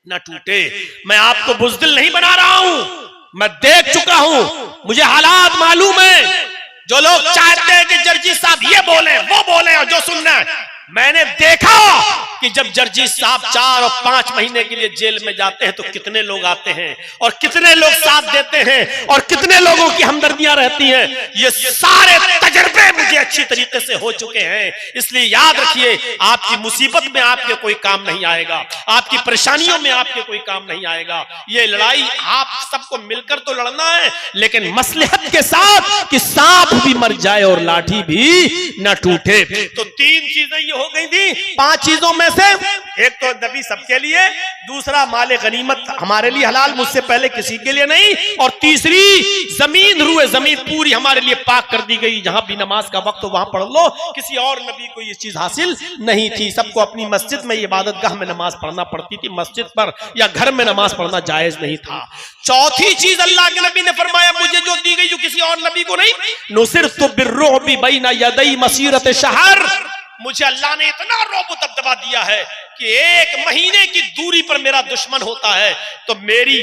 न टूटे। मैं आपको बुज़दिल नहीं बना रहा हूं, मैं देख चुका हूं, मुझे हालात मालूम है। जो लोग चाहते हैं कि जर्जी साहब ये बोले वो बोले और जो सुनना है, मैंने देखा कि जब जर्जी साहब 4 और 5 महीने के लिए जेल में जाते हैं तो कितने लोग आते हैं और कितने लोग साथ देते हैं और कितने लोगों की हमदर्दियां रहती हैं। ये सारे तजर्बे मुझे अच्छी तरीके से हो चुके हैं। इसलिए याद रखिए, आपकी मुसीबत में आपके कोई काम नहीं आएगा, आपकी परेशानियों में आपके कोई काम नहीं आएगा। ये लड़ाई आप सबको मिलकर तो लड़ना है, लेकिन मसलहत के साथ कि सांप भी मर जाए और लाठी भी न टूटे। तो 3 चीजें ये हो गई थी। 5 चीजों में से एक तो नबी सबके लिए, दूसरा माले गनीमत हमारे लिए हलाल, मुझसे पहले किसी के लिए नहीं, और तीसरी जमीन, रूए जमीन पूरी हमारे लिए पाक कर दी गई। जहां भी नमाज का वक्त हो वहां पढ़ लो। किसी और नबी को ये चीज हासिल नहीं थी। सबको अपनी मस्जिद में, इबादत गाह में नमाज पढ़ना पड़ती थी, मस्जिद पर या घर में नमाज पढ़ना जायज नहीं था। चौथी चीज अल्लाह के नबी ने फरमाया, मुझे जो दी गई जो किसी और नबी को नहीं, नुसिरतु बिर्रुअबि बैना यदै मसीरत शहर, मुझे अल्लाह ने इतना रौब दबदबा दिया है कि 1 महीने की दूरी पर मेरा दुश्मन होता है तो मेरी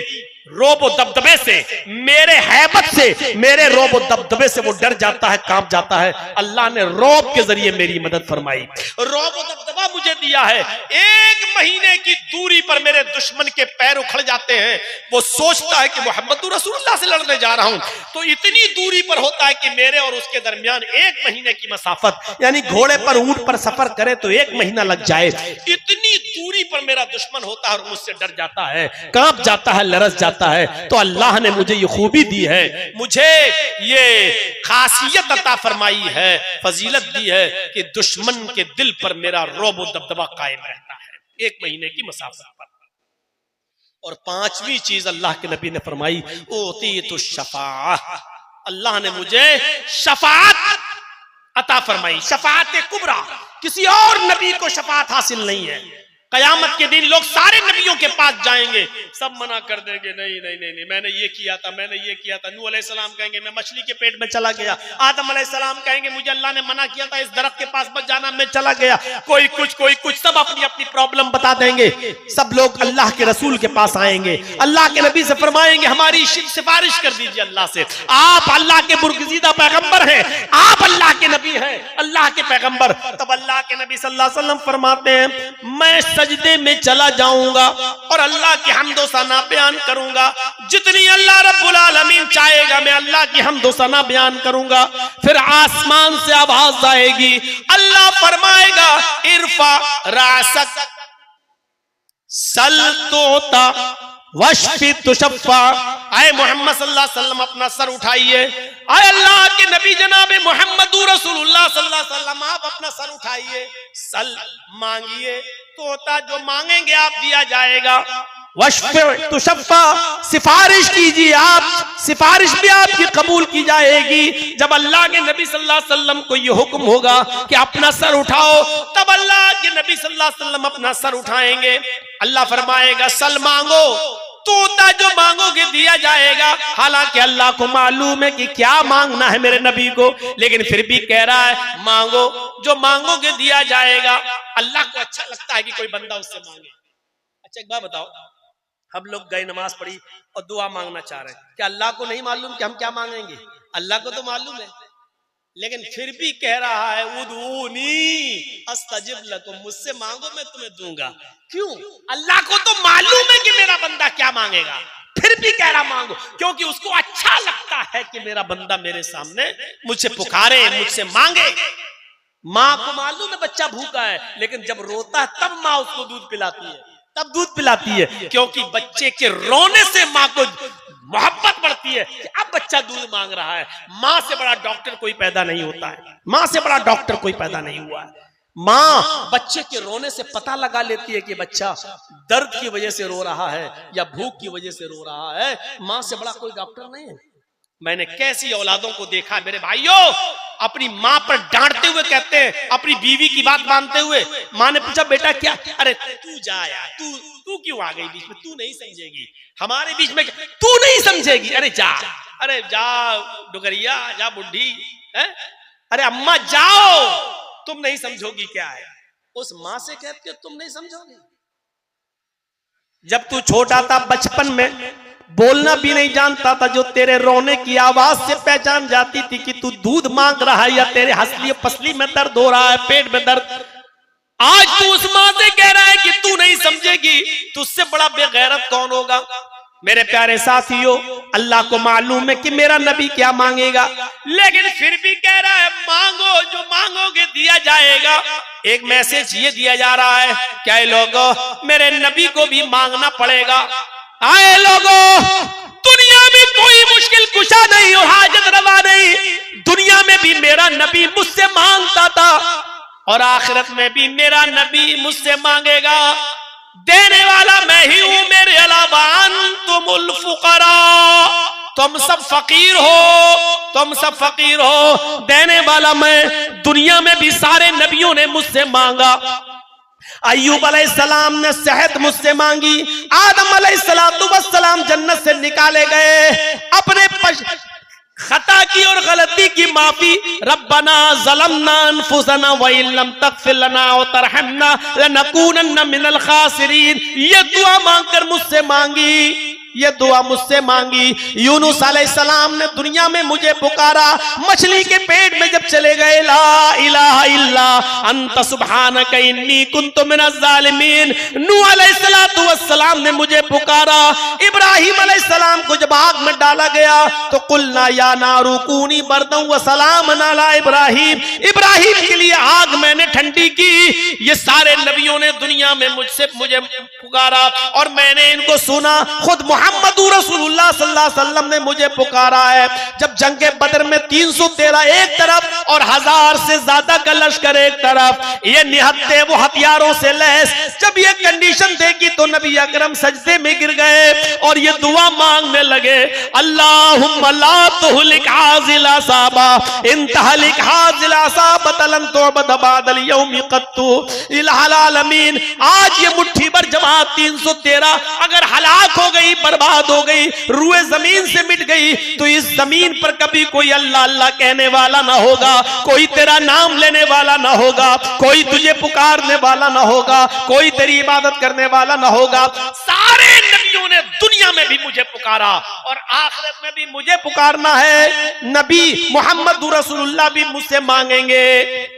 रोब दबदबे से, मेरे हैबत से, मेरे रोब दबदबे से वो डर जाता है, कांप जाता है। अल्लाह ने रौब के जरिए मेरी मदद फरमाई, रोब दबदबा मुझे दिया है। 1 महीने की दूरी पर मेरे दुश्मन के पैर उखड़ जाते हैं, वो सोचता है कि मोहम्मद रसूलुल्लाह से लड़ने जा रहा हूं, तो इतनी दूरी पर होता है कि मेरे और उसके दरमियान 1 महीने की मसाफत, यानी घोड़े पर, ऊंट पर सफर करे तो 1 महीना लग जाए, इतनी दूरी पर मेरा दुश्मन होता है और मुझसे डर जाता है, कांप जाता है, लरस जाता है। तो अल्लाह ने मुझे ये खूबी दी है, मुझे ये खासियत अता फरमाई है, फजीलत दी है कि दुश्मन के दिल पर मेरा रौब दबदबा कायम रहता है 1 महीने की मसाफत पर। और 5वीं चीज अल्लाह के नबी ने फरमाई, ओतीतु शफाअह, अल्लाह ने मुझे शफाअत अता फरमाई। शफाअत कुबरा, किसी और नबी को शफाअत हासिल नहीं है। कयामत के दिन लोग सारे नबियों के पास जाएंगे, सब मना कर देंगे, नहीं नहीं नहीं नहीं, मैंने ये किया था, मैंने ये किया था। नूह अलैहिस्सलाम कहेंगे मैं मछली के पेट में चला गया, आदम अलैहिस्सलाम कहेंगे मुझे अल्लाह ने मना किया था इस दरख्त के पास मत जाना, मैं चला गया। कोई कुछ, सब अपनी अपनी प्रॉब्लम बता देंगे। सब लोग अल्लाह के रसूल के पास आएंगे, अल्लाह के नबी से फरमाएंगे हमारी सिफारिश कर दीजिए अल्लाह से, आप अल्लाह के बुर्गजीदा पैगंबर हैं, आप अल्लाह के नबी हैं, अल्लाह के पैगंबर। तब अल्लाह के नबी सल्लल्लाहु अलैहि वसल्लम फरमाते हैं मैं सजदे में चला जाऊंगा और अल्लाह की हम्दो सना बयान करूंगा, जितनी अल्लाह रब्बुल आलमीन चाहेगा मैं अल्लाह की हम्दो सना बयान करूंगा। फिर आसमान से आवाज आएगी, अल्लाह फरमाएगा इरफा रासक सल तोता वशफी तुशफ़ा, आए मोहम्मद सल्लल्लाहु अलैहि वसल्लम अपना सर उठाइए। आए अल्लाह के नबी जनाब मोहम्मद रसूलुल्लाह सल्लल्लाहु अलैहि वसल्लम आप अपना सर उठाइए, सल मांगिए, तोता जो मांगेंगे आप दिया जाएगा। वशफी तुशफ़ा, सिफारिश कीजिए आप, सिफारिश भी आपकी कबूल की जाएगी। जब अल्लाह के नबी सल्लल्लाहु अलैहि वसल्लम को यह हुक्म होगा कि अपना सर उठाओ, तब अल्लाह के नबी सल्लल्लाहु अलैहि वसल्लम अपना सर उठाएंगे। अल्लाह फरमाएगा सल मांगो, तोता जो मांगोगे दिया जाएगा। हालांकि अल्लाह को मालूम है कि क्या मांगना है मेरे नबी को, लेकिन फिर भी कह रहा है मांगो, जो मांगोगे दिया जाएगा। अल्लाह को अच्छा लगता है कि कोई बंदा उससे मांगे। अच्छा एक बात बताओ, हम लोग गए नमाज पढ़ी और दुआ मांगना चाह रहे हैं, क्या अल्लाह को नहीं मालूम कि हम क्या मांगेंगे? अल्लाह को तो मालूम है, लेकिन फिर भी कह रहा है उदऊनी अस्तजिब लकुम, मुझसे मांगो मैं तुम्हें दूंगा। क्यों? अल्लाह को तो मालूम है कि मेरा बंदा क्या मांगेगा, फिर भी कह रहा मांगो, क्योंकि उसको अच्छा लगता है कि मेरा बंदा मेरे सामने मुझसे पुकारे, मुझसे मांगे। माँ को मालूम है बच्चा भूखा है, लेकिन जब रोता है तब माँ उसको दूध पिलाती है, तब दूध पिलाती है, क्योंकि बच्चे के रोने से माँ को मोहब्बत बढ़ती है कि अब बच्चा दूध मांग रहा है। माँ से बड़ा डॉक्टर कोई पैदा नहीं होता है, माँ से बड़ा डॉक्टर कोई पैदा नहीं हुआ है। माँ बच्चे के रोने से पता लगा लेती है कि बच्चा दर्द की वजह से रो रहा है या भूख की वजह से रो रहा है। माँ से बड़ा कोई डॉक्टर नहीं है। मैंने कैसी औलादों को देखा मेरे भाइयों, अपनी माँ पर डांटते हुए कहते हैं, अपनी बीवी की बात मानते हुए। माँ ने पूछा बेटा क्या, अरे तू जा यार, तू क्यों आ गई बीच में, तू नहीं समझेगी हमारे बीच में, तू नहीं समझेगी, अरे जा डुगरिया, जा बुढ़ी है, अरे अम्मा जाओ, तुम नहीं समझोगी क्या है। उस माँ से कहते हो तुम नहीं समझोगी। जब तू छोटा था बचपन में बोलना भी नहीं जानता था, जो तेरे रोने की आवाज से पहचान जाती थी कि तू दूध मांग रहा है या तेरे हंसली पसली में दर्द हो रहा है, पेट में दर्द। आज तू उस माँ से कह रहा है कि तू नहीं समझेगी, तुझसे बड़ा बेगैरत कौन होगा। मेरे प्यारे साथियों, अल्लाह को मालूम है कि मेरा नबी क्या मांगेगा, लेकिन फिर भी कह रहा है मांगो, जो मांगोगे दिया जाएगा। एक मैसेज ये दिया जा रहा है, क्या लोगों मेरे नबी को भी मांगना पड़ेगा। आए लोगों, दुनिया में कोई मुश्किल कुशा नहीं और हाजत रवा नहीं, दुनिया में भी मेरा नबी मुझसे मांगता था और आखिरत में भी मेरा नबी मुझसे मांगेगा। देने वाला मैं ही हूं, मेरे अलावा अंतुमुल फुकरा, तुम सब फकीर हो, तुम सब फकीर हो, देने वाला मैं। दुनिया में भी सारे नबियों ने मुझसे मांगा। अय्यूब अलैहिस्सलाम ने सेहत मुझसे मांगी, आदम अलैहिस्सलाम जन्नत से निकाले गए, अपने खता की और गलती की माफी। रब्बना ज़लमना अनफुसना व इन लम तग़फिर लना व तरहमना लनकूनन्ना मिनल खासिरीन। ये दुआ मांगकर मुझसे मांगी, ये दुआ मुझसे मांगी। यूनुस अलैहिस्सलाम ने दुनिया में मुझे पुकारा, मछली के पेट में जब चले गए, ला इलाहा इल्ला अंत सुब्हानक इन्नी कुन्तु मिनज़ ज़ालिमीन। नूह अलैहिस्सलाम ने मुझे पुकारा। इब्राहिम अलैहिस्सलाम को जब आग में डाला गया तो कुलना या नारू कूनी बरदन व सलामन अला इब्राहिम, इब्राहिम के लिए आग मैंने ठंडी की। ये सारे नबियों ने दुनिया में मुझे पुकारा और मैंने इनको सुना। खुद मोहम्मदुर रसूलुल्लाह सल्लल्लाहु अलैहि वसल्लम ने मुझे पुकारा है। जब जंगे बदर में 313 एक तरफ और 1000 से ज्यादा का लश्कर एक तरफ, ये निहत्ते वो हथियारों से लैस, जब ये कंडीशन देखी तो नबी अकरम सजदे में गिर गए और ये दुआ मांगने लगे, अल्लाहुम्मा ला तुहलिक हाज़िल असाबा इन तहलिक हाज़िल असाबत लन तुअबद बअदल यौमि क़त्तु इलहल आलमीन। आज ये मुट्ठी भर जमात 313 अगर हलाक हो गई, बर्बाद हो गई, रूए जमीन से मिट गई, तो इस जमीन पर कभी कोई अल्लाह अल्लाह कहने वाला ना होगा, कोई तेरा नाम लेने वाला ना होगा, कोई तुझे पुकारने वाला ना होगा, कोई तेरी इबादत करने वाला ना होगा। सारे नबियों ने दुनिया में भी मुझे पुकारा और आखिरत में भी मुझे पुकारना है। नबी मोहम्मद रसूलुल्लाह भी मुझसे मांगेंगे,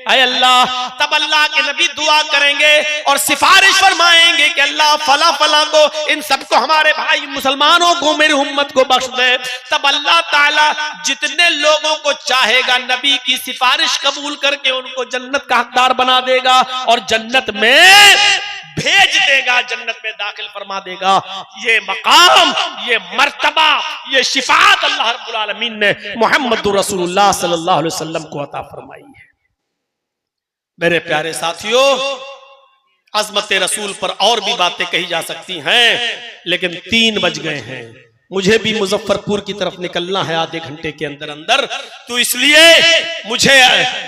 ऐ अल्लाह। तब अल्लाह के नबी दुआ करेंगे और सिफारिश फरमाएंगे कि अल्लाह फला फला को, इन सबको, हमारे भाई मुसलमानों को, मेरी उम्मत को बख्श दे। तब अल्लाह ताला जितने लोगों को चाहेगा नबी की सिफारिश कबूल करके उनको जन्नत का हकदार बना देगा और जन्नत में भेज देगा, जन्नत में दाखिल फरमा देगा। ये मकाम, ये मर्तबा, ये शिफात अल्लाह रब्बुल आलमीन ने मोहम्मद रसूलुल्लाह सल्लल्लाहु अलैहि वसल्लम को अता फरमाई है। मेरे प्यारे साथियों, अज़मत रसूल पर और भी बातें कही जा सकती हैं, लेकिन 3 बज गए हैं। मुझे भी मुजफ्फरपुर की तरफ निकलना है आधे घंटे के अंदर अंदर, तो इसलिए मुझे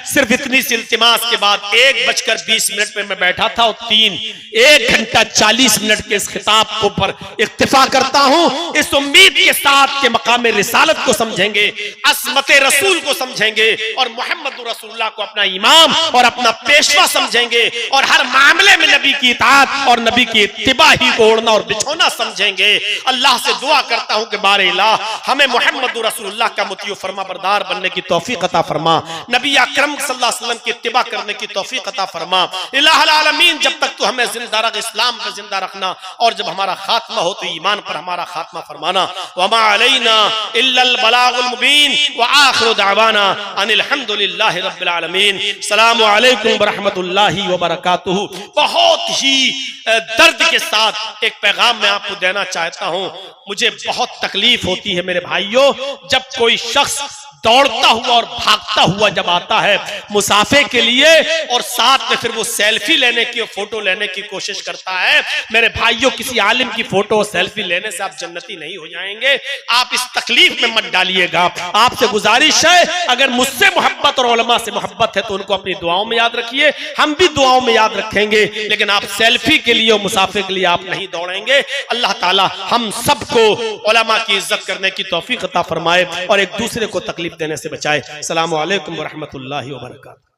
सिर्फ इतनी सी इल्तिमास के बाद 1:20 पे मैं बैठा था और 1 घंटा 40 मिनट के इस खिताब को पर इक्तिफा करता हूं, इस उम्मीद के साथ के मकाम रिसालत को समझेंगे, असमत रसूल को समझेंगे और मोहम्मद रसूलुल्लाह को अपना इमाम और अपना पेशवा समझेंगे और हर मामले में नबी की इताअत और नबी की इत्तिबा ही को ओढ़ना और बिछोना समझेंगे। अल्लाह से दुआ करता हूं कि बारे इलाह हमें मोहम्मद रसूलुल्लाह का मुतीअ फरमा बरदार बनने करने की तौफीक अता फरमा, नबी अकरम सल्लल्लाहु अलैहि वसल्लम की इत्तिबा करने की तौफीक अता फरमा। इलाहुल आलमीन, जब तक तू हमें जिंदा रख, इस्लाम पे जिंदा रखना, और जब हमारा खात्मा हो तो ईमान पर हमारा खात्मा फरमाना। वमा अलैना इल्लल बलागुल मुबीन व आखिरु दावाना अनिल हम्दुलिल्लाहि रब्बिल आलमीन। अस्सलामु अलैकुम व रहमतुल्लाहि व बरकातुहू। बहुत ही दर्द के साथ एक पैगाम मैं आपको देना चाहता हूं। मुझे बहुत तकलीफ होती है मेरे भाइयों, जब कोई शख्स दौड़ता हुआ और भागता हुआ जब आता है मुसाफे के लिए, और साथ में फिर वो सेल्फी लेने की और फोटो लेने की कोशिश करता है। मेरे भाइयों, किसी आलिम की फोटो और सेल्फी लेने से आप जन्नती नहीं हो जाएंगे। आप इस तकलीफ में मत डालिएगा। आपसे गुजारिश है, अगर मुझसे मोहब्बत और उलमा से मोहब्बत है तो उनको अपनी दुआओं में याद रखिए, हम भी दुआओं में याद रखेंगे, लेकिन आप सेल्फी के लिए और मुसाफे के लिए आप नहीं दौड़ेंगे। अल्लाह ताला हम सबको उलमा की इज्जत करने की तौफीक अता फरमाए और एक दूसरे को तकलीफ देने से बचाए। अस्सलामु अलैकुम व रहमतुल्लाहि व बरकातुहू।